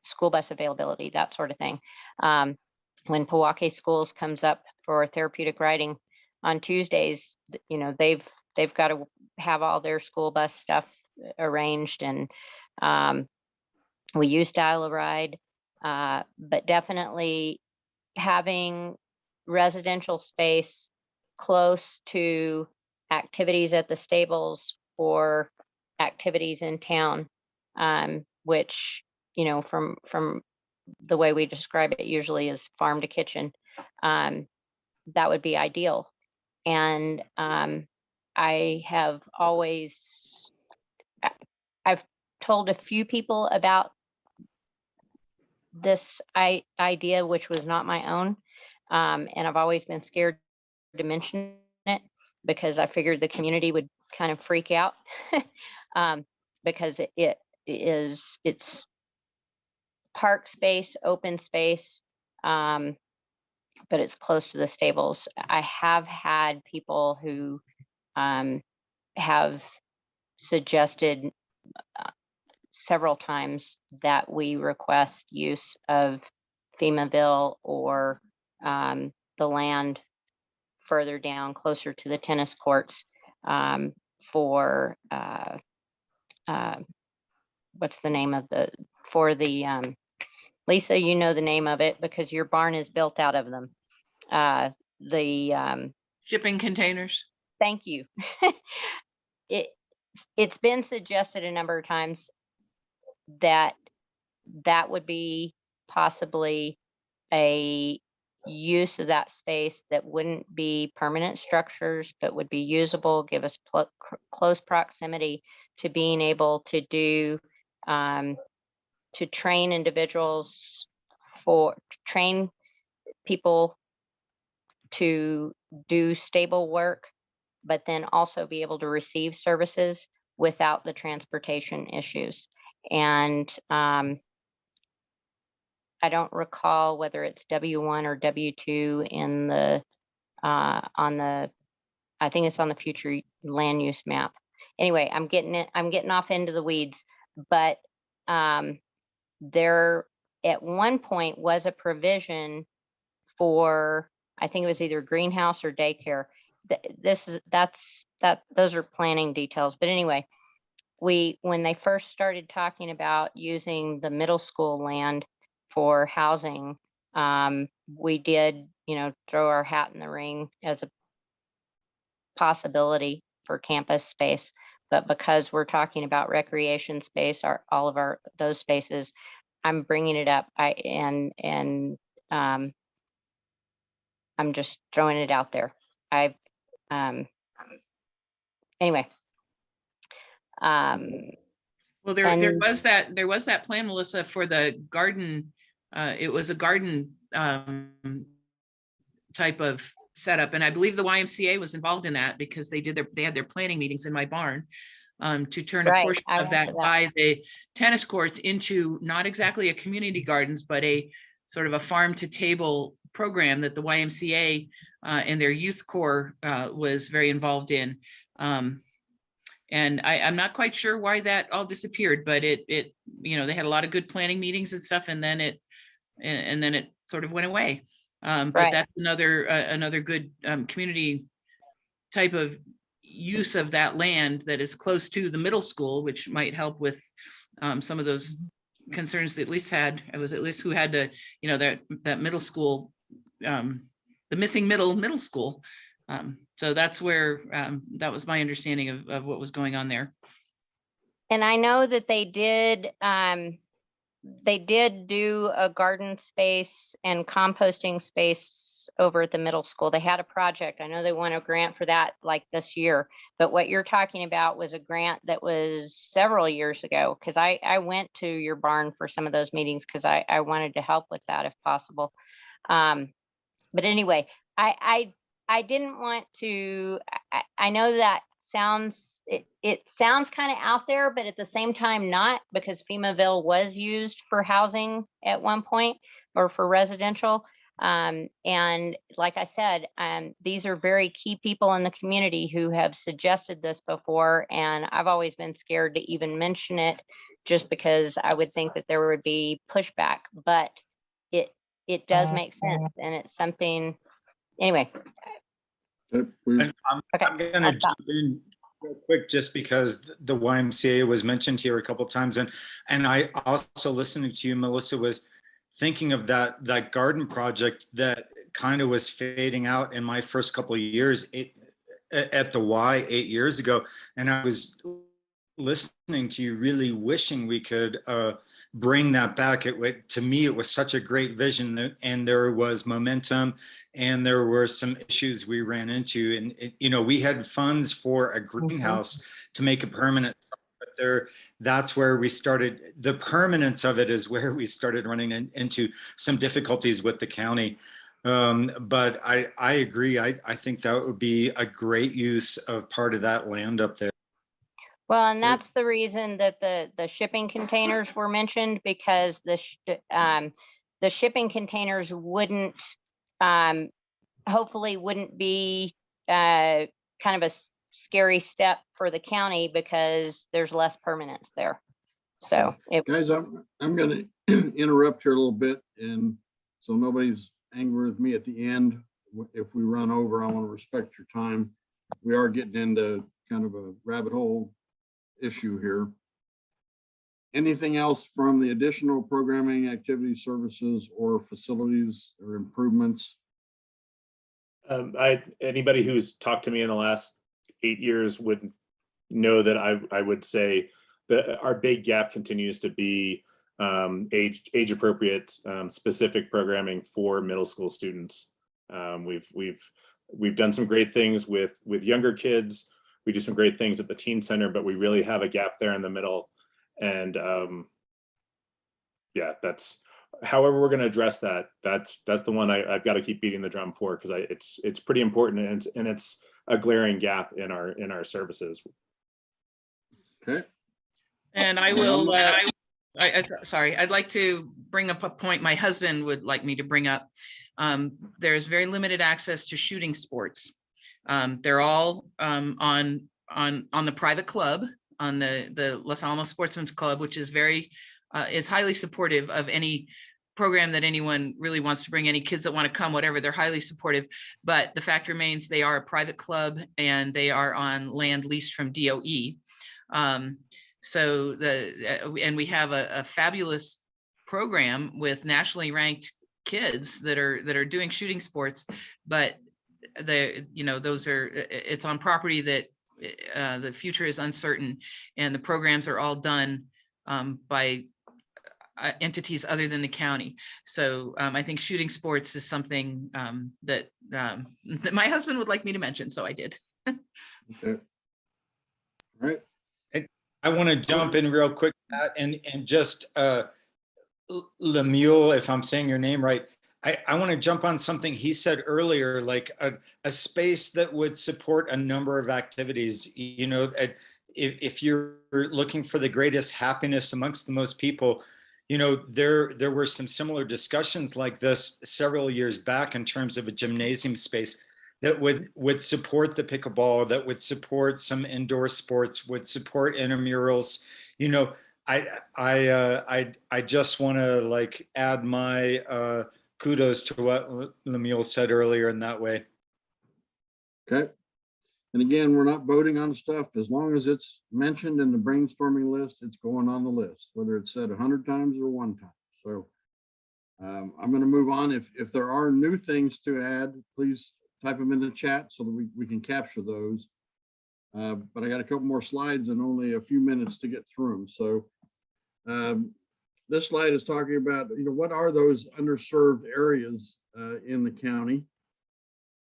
school bus availability, that sort of thing. When Pewaukee Schools comes up for therapeutic riding on Tuesdays, they've got to have all their school bus stuff arranged, and we use Dial-A-Ride, but definitely having residential space close to activities at the stables or activities in town, which, from the way we describe it usually is farm to kitchen, that would be ideal. And I've told a few people about this idea, which was not my own. And I've always been scared to mention it because I figured the community would kind of freak out because it's park space, open space, but it's close to the stables. I have had people who have suggested several times that we request use of FEMAville or the land further down, closer to the tennis courts, for what's the name of Lisa, you know the name of it because your barn is built out of them. The shipping containers. Thank you. It's been suggested a number of times that would be possibly a use of that space that wouldn't be permanent structures, but would be usable, give us close proximity to being able to do, to train individuals train people to do stable work, but then also be able to receive services without the transportation issues. And I don't recall whether it's W1 or W2 in the I think it's on the future land use map. Anyway, I'm getting off into the weeds, but there at one point was a provision for, I think it was either greenhouse or daycare. Those are planning details. But anyway, when they first started talking about using the middle school land for housing, we did, throw our hat in the ring as a possibility for campus space. But because we're talking about recreation space, all of those spaces, I'm bringing it up. I'm just throwing it out there. Anyway. Well, there was that plan, Melissa, for the garden. It was a garden type of setup, and I believe the YMCA was involved in that because they had their planning meetings in my barn to turn a portion of that by the tennis courts into not exactly a community gardens, but a sort of a farm to table program that the YMCA and their youth corps was very involved in. And I'm not quite sure why that all disappeared, but it they had a lot of good planning meetings and stuff, and then it sort of went away. But that's another good community type of use of that land that is close to the middle school, which might help with some of those concerns that Elise had. It was Elise who had to, that middle school, the missing middle school. So that's where that was my understanding of what was going on there. And I know that they did do a garden space and composting space over at the middle school. They had a project. I know they won a grant for that like this year, but what you're talking about was a grant that was several years ago, because I went to your barn for some of those meetings because I wanted to help with that if possible. But anyway, I didn't want to, I know that it sounds kind of out there, but at the same time not, because FEMAville was used for housing at one point or for residential. And like I said, these are very key people in the community who have suggested this before. And I've always been scared to even mention it just because I would think that there would be pushback, but it does make sense. And it's something, anyway. I'm going to jump in real quick just because the YMCA was mentioned here a couple of times, and I also, listening to you, Melissa, was thinking of that garden project that kind of was fading out in my first couple of years at the Y 8 years ago, and I was listening to you, really wishing we could bring that back. To me, it was such a great vision, and there was momentum, and there were some issues we ran into, and we had funds for a greenhouse to make it permanent, but that's where we started. The permanence of it is where we started running into some difficulties with the county. But I agree. I think that would be a great use of part of that land up there. Well, and that's the reason that the shipping containers were mentioned, because the shipping containers hopefully wouldn't be kind of a scary step for the county because there's less permanence there. So guys, I'm going to interrupt here a little bit, and so nobody's angry with me at the end. If we run over, I want to respect your time. We are getting into kind of a rabbit hole issue here. Anything else from the additional programming, activity, services, or facilities or improvements? Anybody who's talked to me in the last 8 years would know that I would say that our big gap continues to be age appropriate specific programming for middle school students. We've done some great things with younger kids. We do some great things at the teen center, but we really have a gap there in the middle. And yeah, that's however we're going to address that. That's the one I've got to keep beating the drum for, because it's pretty important, and it's a glaring gap in our services. Okay. And I will, sorry, I'd like to bring up a point my husband would like me to bring up. There's very limited access to shooting sports. They're all on the private club, on the Los Alamos Sportsman's Club, which is is highly supportive of any program that anyone really wants to bring, any kids that want to come, whatever, they're highly supportive. But the fact remains they are a private club and they are on land leased from DOE. So and we have a fabulous program with nationally ranked kids that are doing shooting sports, but it's on property that the future is uncertain, and the programs are all done by entities other than the county. So I think shooting sports is something that my husband would like me to mention, so I did. Okay. All right. I want to jump in real quick, Pat, and just Lemuel, if I'm saying your name right, I want to jump on something he said earlier, like a space that would support a number of activities. You know, if you're looking for the greatest happiness amongst the most people, you know, there were some similar discussions like this several years back in terms of a gymnasium space that would support the pickleball, that would support some indoor sports, would support intramurals. You know, I just want to like add my kudos to what Lemuel said earlier in that way. Okay. And again, we're not voting on stuff. As long as it's mentioned in the brainstorming list, it's going on the list, whether it's said 100 times or 1 time. So I'm going to move on. If there are new things to add, please type them in the chat so that we can capture those. But I got a couple more slides and only a few minutes to get through them. So this slide is talking about, you know, what are those underserved areas in the county?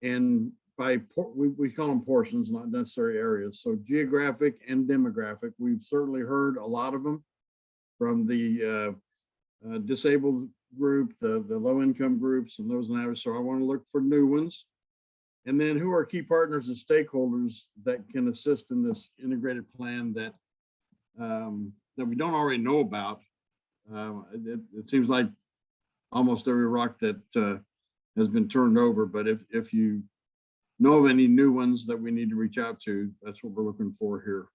And we call them portions, not necessarily areas. So geographic and demographic, we've certainly heard a lot of them from the disabled group, the low income groups, and those and that. So I want to look for new ones. And then who are key partners and stakeholders that can assist in this integrated plan that we don't already know about. It seems like almost every rock that has been turned over, but if you know of any new ones that we need to reach out to, that's what we're looking for here.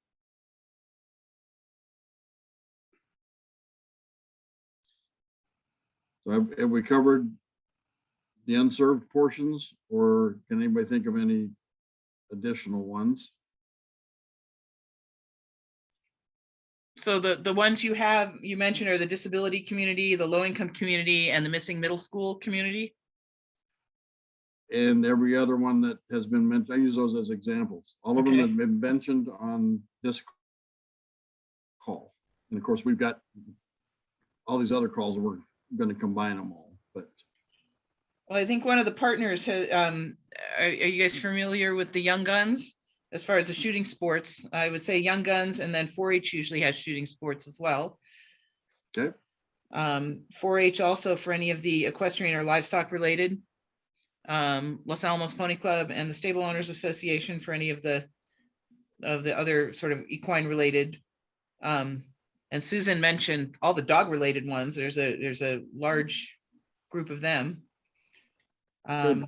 So have we covered the unserved portions, or can anybody think of any additional ones? So the ones you mentioned are the disability community, the low income community, and the missing middle school community. And every other one that has been mentioned, I use those as examples. All of them have been mentioned on this call. And of course, we've got all these other calls, and we're going to combine them all. But well, I think one of the partners has, are you guys familiar with the Young Guns? As far as the shooting sports, I would say Young Guns, and then 4-H usually has shooting sports as well. Okay. 4-H also for any of the equestrian or livestock related. Los Alamos Pony Club and the Stable Owners Association for any of the other sort of equine related. And Susan mentioned all the dog related ones. There's a large group of them. Okay.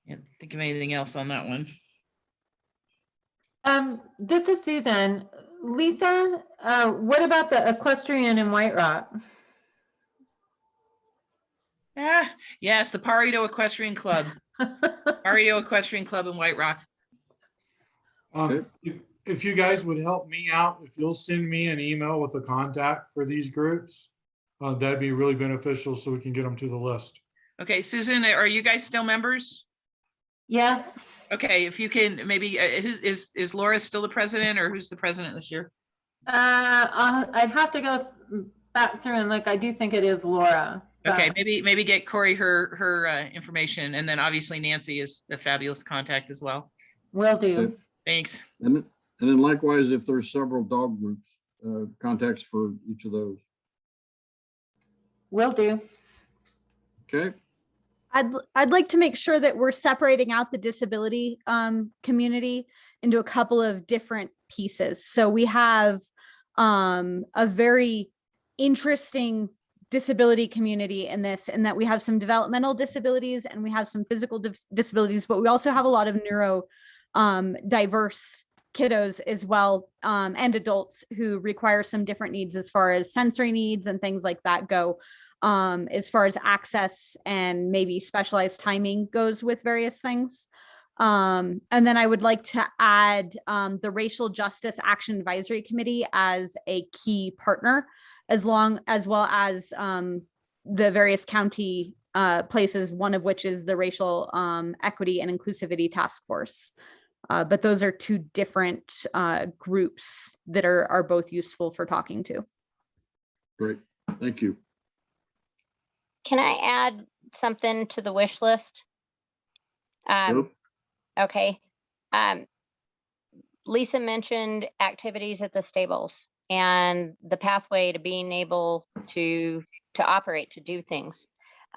Can't think of anything else on that one. This is Susan. Lisa, what about the equestrian in White Rock? Yes, the Parito Equestrian Club. Parito Equestrian Club in White Rock. If you guys would help me out, if you'll send me an email with a contact for these groups, that'd be really beneficial so we can get them to the list. Okay, Susan, are you guys still members? Yes. Okay, if you can maybe, is Laura still the president, or who's the president this year? I'd have to go back through and look. I do think it is Laura. Okay, but- maybe get Corey her information, and then obviously Nancy is a fabulous contact as well. Will do. Okay. Thanks. And then likewise, if there's several dog groups, contacts for each of those. Will do. Okay. I'd like to make sure that we're separating out the disability community into a couple of different pieces. So we have a very interesting disability community in this, and that we have some developmental disabilities and we have some physical disabilities, but we also have a lot of neuro diverse kiddos as well, and adults who require some different needs as far as sensory needs and things like that go, as far as access and maybe specialized timing goes with various things. And then I would like to add the Racial Justice Action Advisory Committee as a key partner, as well as the various county places, one of which is the Racial Equity and Inclusivity Task Force. But those are two different groups that are both useful for talking to. Great. Thank you. Can I add something to the wish list? Sure. Okay. Lisa mentioned activities at the stables and the pathway to being able to operate, to do things.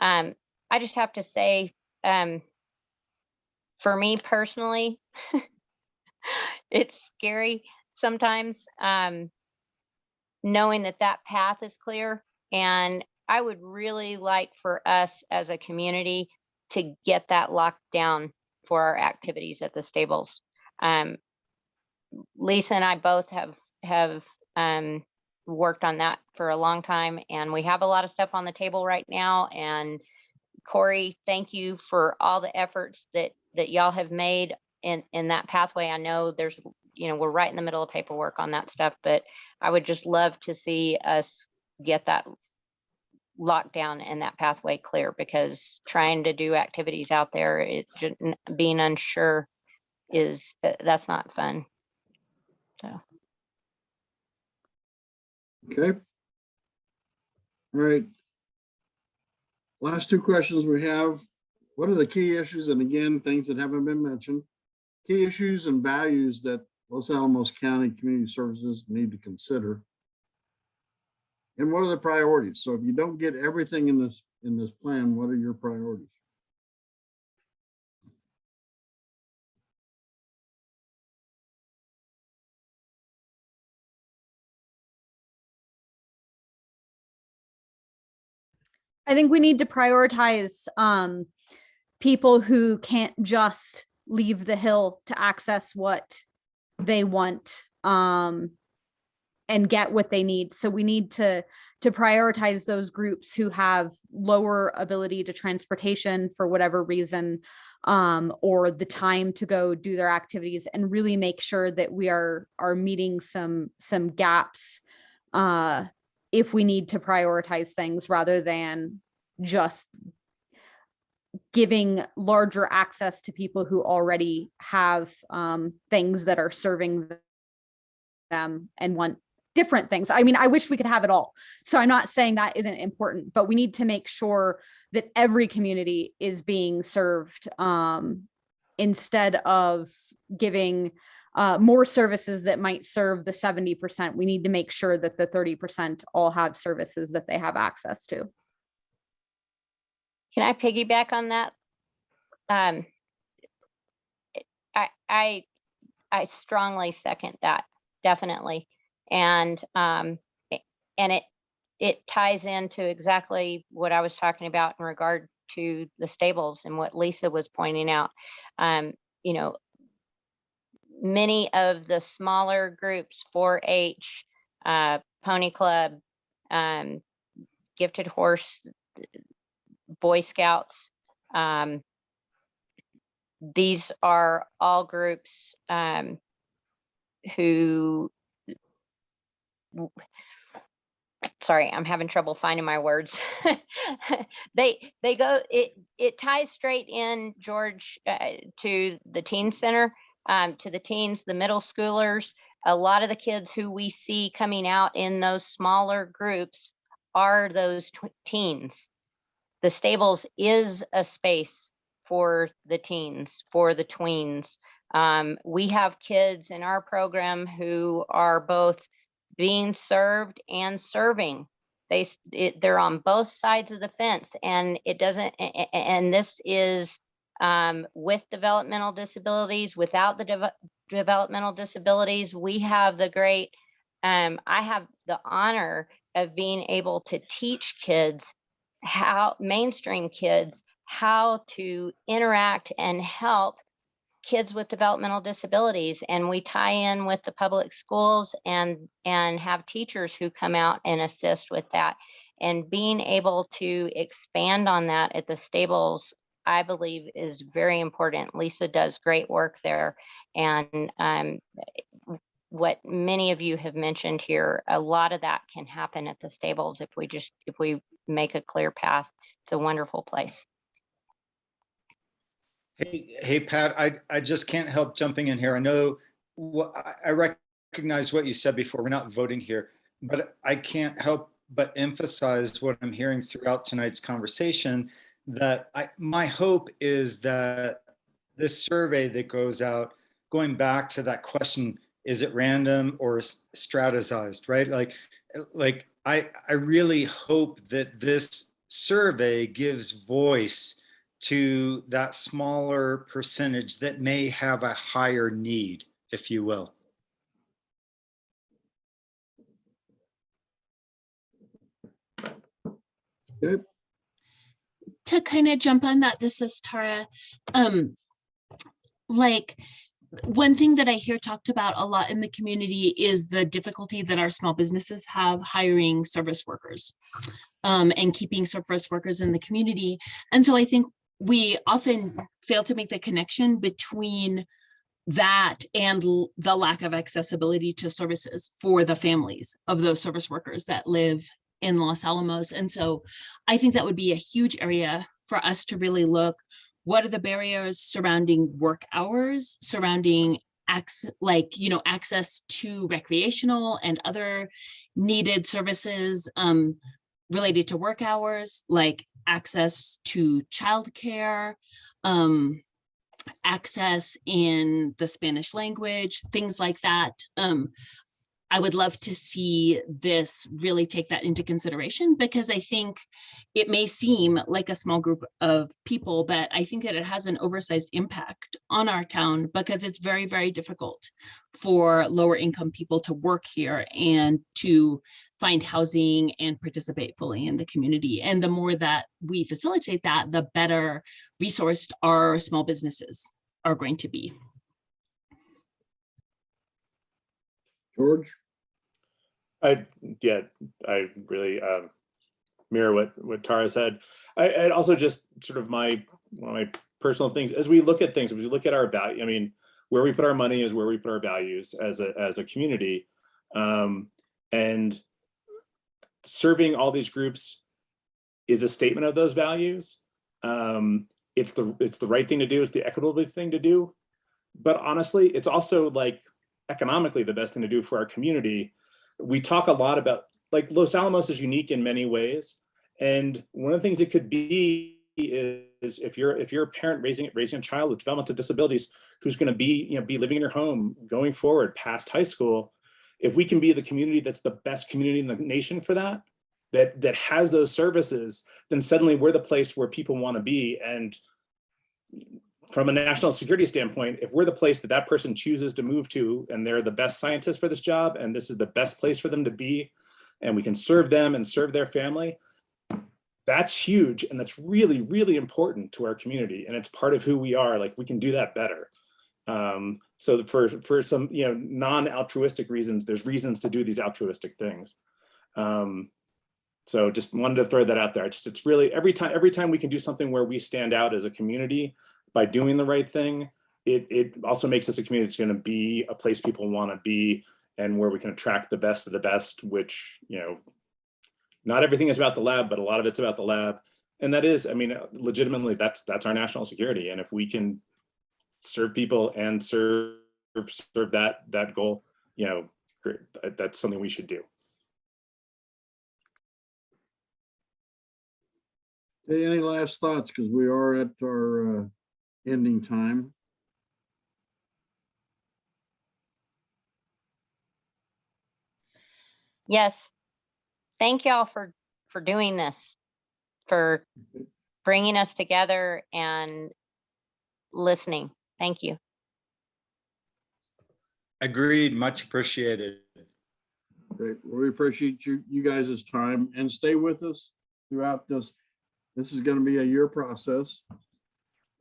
I just have to say, for me personally, it's scary sometimes, knowing that path is clear. And I would really like for us as a community to get that locked down for our activities at the stables. Lisa and I both have worked on that for a long time, and we have a lot of stuff on the table right now. And Corey, thank you for all the efforts that y'all have made in that pathway. I know we're right in the middle of paperwork on that stuff, but I would just love to see us get that locked down and that pathway clear, because trying to do activities out there, it's just being unsure that's not fun. So. Okay. All right. Last two questions we have. What are the key issues, and again, things that haven't been mentioned, key issues and values that Los Alamos County Community Services need to consider? And what are the priorities? So if you don't get everything in this plan, what are your priorities? I think we need to prioritize people who can't just leave the hill to access what they want and get what they need. So we need to prioritize those groups who have lower ability to transportation for whatever reason, or the time to go do their activities, and really make sure that we are meeting some gaps if we need to prioritize things, rather than just giving larger access to people who already have things that are serving them and want different things. I mean, I wish we could have it all. So I'm not saying that isn't important, but we need to make sure that every community is being served, instead of giving more services that might serve the 70%. We need to make sure that the 30% all have services that they have access to. Can I piggyback on that? I strongly second that, definitely. And it ties into exactly what I was talking about in regard to the stables and what Lisa was pointing out. Many of the smaller groups, 4-H, Pony Club, Gifted Horse, Boy Scouts, these are all groups who, sorry, I'm having trouble finding my words. They go, it ties straight in, George, to the teen center, to the teens, the middle schoolers, a lot of the kids who we see coming out in those smaller groups are those teens. The stables is a space for the teens, for the tweens. We have kids in our program who are both being served and serving. They're on both sides of the fence, and it doesn't, and this is with developmental disabilities, without the developmental disabilities. We have the great, I have the honor of being able to teach kids how, mainstream kids, how to interact and help kids with developmental disabilities. And we tie in with the public schools and have teachers who come out and assist with that. And being able to expand on that at the stables, I believe, is very important. Lisa does great work there. And what many of you have mentioned here, a lot of that can happen at the stables if we make a clear path. It's a wonderful place. Hey, Pat, I just can't help jumping in here. I know I recognize what you said before. We're not voting here, but I can't help but emphasize what I'm hearing throughout tonight's conversation, that my hope is that this survey that goes out, going back to that question, is it random or strategized, right? Like I really hope that this survey gives voice to that smaller percentage that may have a higher need, if you will. Good. To kind of jump on that, this is Tara. Like, one thing that I hear talked about a lot in the community is the difficulty that our small businesses have hiring service workers and keeping service workers in the community. And so I think we often fail to make the connection between that and the lack of accessibility to services for the families of those service workers that live in Los Alamos. And so I think that would be a huge area for us to really look. What are the barriers surrounding work hours, surrounding access to recreational and other needed services related to work hours, like access to childcare, access in the Spanish language, things like that. I would love to see this really take that into consideration, because I think it may seem like a small group of people, but I think that it has an oversized impact on our town, because it's very, very difficult for lower income people to work here and to find housing and participate fully in the community. And the more that we facilitate that, the better resourced our small businesses are going to be. George? I really mirror what Tara said. I also just sort of one of my personal things, as we look at things, as we look at our value, I mean, where we put our money is where we put our values as a community. And serving all these groups is a statement of those values. It's the right thing to do. It's the equitable thing to do. But honestly, it's also like economically the best thing to do for our community. We talk a lot about, like, Los Alamos is unique in many ways. And one of the things it could be is if you're a parent raising a child with developmental disabilities who's going to be living in your home going forward past high school, if we can be the community that's the best community in the nation for that has those services, then suddenly we're the place where people want to be. And from a national security standpoint, if we're the place that person chooses to move to, and they're the best scientists for this job, and this is the best place for them to be, and we can serve them and serve their family, that's huge. And that's really, really important to our community. And it's part of who we are. Like, we can do that better. So for some, non-altruistic reasons, there's reasons to do these altruistic things. So just wanted to throw that out there. It's really, every time we can do something where we stand out as a community by doing the right thing, it also makes us a community that's going to be a place people want to be, and where we can attract the best of the best, which, not everything is about the lab, but a lot of it's about the lab. And that is, I mean, legitimately, that's our national security. And if we can serve people and serve that goal, great. That's something we should do. Okay, any last thoughts? Because we are at our ending time. Yes. Thank y'all for doing this, for bringing us together and listening. Thank you. Agreed, much appreciated. Great. Well, we appreciate you guys' time, and stay with us throughout this. This is going to be a year process.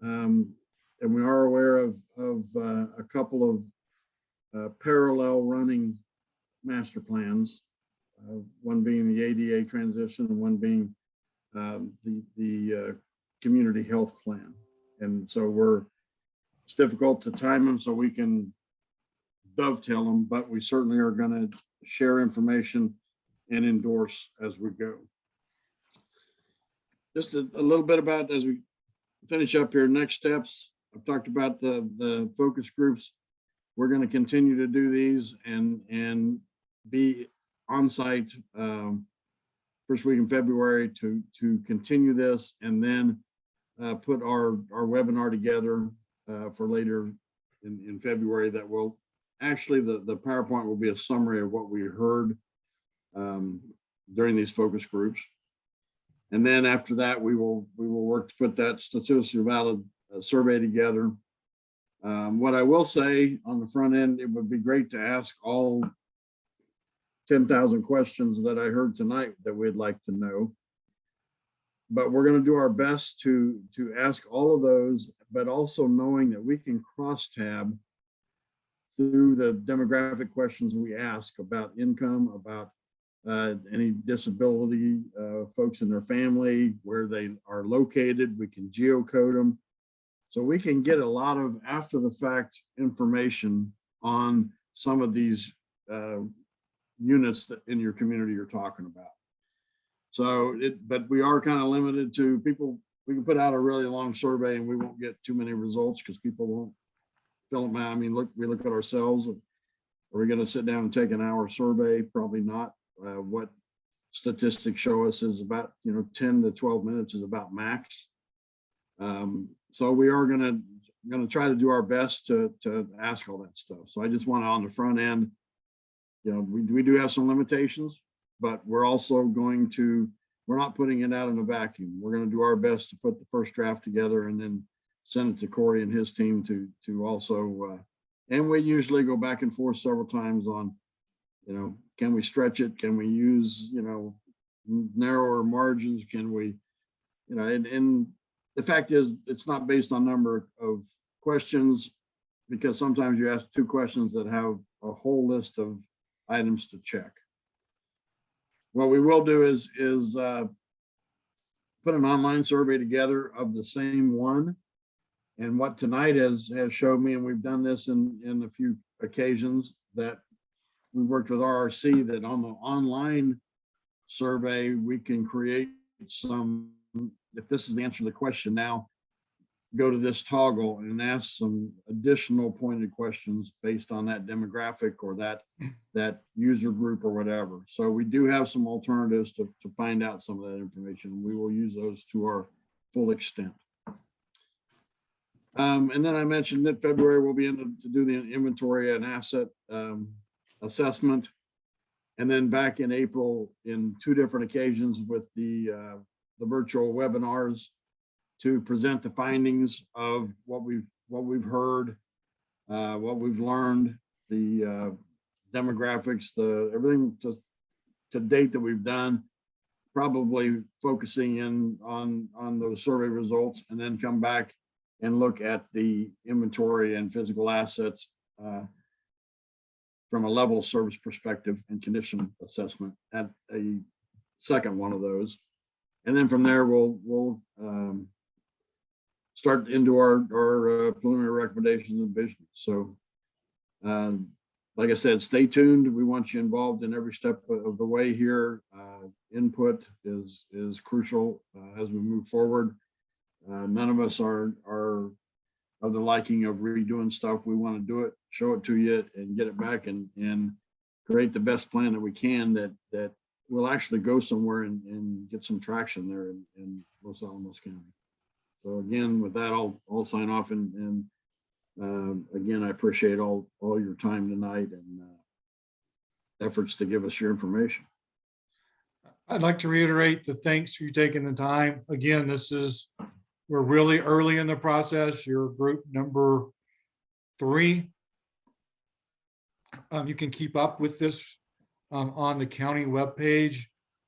And we are aware of a couple of parallel running master plans, one being the ADA transition and one being the community health plan. And so it's difficult to time them so we can dovetail them, but we certainly are going to share information and endorse as we go. Just a little bit about, as we finish up here, next steps. I've talked about the focus groups. We're going to continue to do these and be on site first week in February to continue this, and then put our webinar together for later in February. That will actually, the PowerPoint will be a summary of what we heard during these focus groups. And then after that, we will work to put that statistically valid survey together. What I will say on the front end, it would be great to ask all 10,000 questions that I heard tonight that we'd like to know. But we're going to do our best to ask all of those, but also knowing that we can cross-tab through the demographic questions we ask about income, about any disability, folks in their family, where they are located. We can geocode them. So we can get a lot of after the fact information on some of these units that in your community you're talking about. So but we are kind of limited to people. We can put out a really long survey and we won't get too many results because people won't fill them out. I mean, we look at ourselves. Are we going to sit down and take an hour survey? Probably not. What statistics show us is about 10 to 12 minutes is about max. So we are going to try to do our best to ask all that stuff. So I just want to, on the front end, we do have some limitations, but we're also we're not putting it out in a vacuum. We're going to do our best to put the first draft together and then send it to Corey and his team to also, and we usually go back and forth several times on, can we stretch it? Can we use, narrower margins? Can we, and the fact is it's not based on number of questions, because sometimes you ask 2 questions that have a whole list of items to check. What we will do is put an online survey together of the same one. And what tonight has showed me, and we've done this in a few occasions, that we worked with RRC, that on the online survey, we can create some, if this is the answer to the question, now go to this toggle and ask some additional pointed questions based on that demographic or that user group or whatever. So we do have some alternatives to find out some of that information. We will use those to our full extent. And then I mentioned that February we'll be in to do the inventory and asset assessment. And then back in April, in 2 different occasions with the virtual webinars, to present the findings of what we've heard, what we've learned, the demographics, everything just to date that we've done, probably focusing in on those survey results, and then come back and look at the inventory and physical assets from a level of service perspective and condition assessment at a second one of those. And then from there, we'll start into our preliminary recommendations and vision. So like I said, stay tuned. We want you involved in every step of the way here. Input is crucial as we move forward. None of us are of the liking of redoing stuff, we want to do it, show it to you and get it back and create the best plan that we can that will actually go somewhere and get some traction there in Los Alamos County. So again, with that, I'll sign off and again, I appreciate all your time tonight and efforts to give us your information. I'd like to reiterate the thanks for you taking the time. Again, we're really early in the process. You're group number 3. You can keep up with this on the county webpage.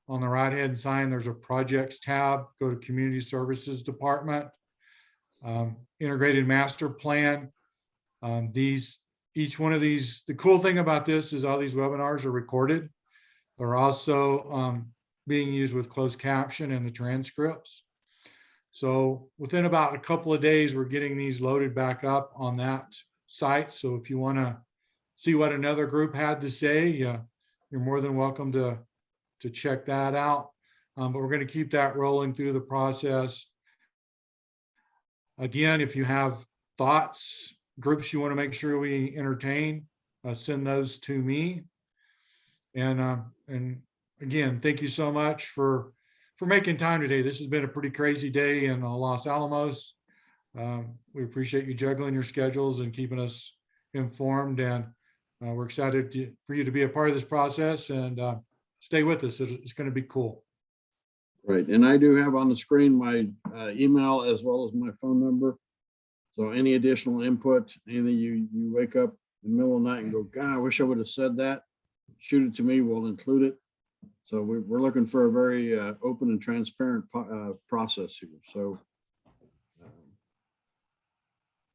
On the right-hand side, there's a projects tab. Go to Community Services Department, Integrated Master Plan. Each one of these, the cool thing about this is all these webinars are recorded. They're also being used with closed caption and the transcripts. So within about a couple of days, we're getting these loaded back up on that site. So if you want to see what another group had to say, you're more than welcome to check that out. But we're going to keep that rolling through the process. Again, if you have thoughts, groups you want to make sure we entertain, send those to me. And again, thank you so much for making time today. This has been a pretty crazy day in Los Alamos. We appreciate you juggling your schedules and keeping us informed. And we're excited for you to be a part of this process and stay with us. It's going to be cool. Right. And I do have on the screen my email as well as my phone number. So any additional input, anything you wake up in the middle of the night and go, God, I wish I would have said that, shoot it to me, we'll include it. So we're looking for a very open and transparent process here. So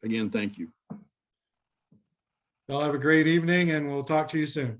again, thank you. Y'all have a great evening and we'll talk to you soon.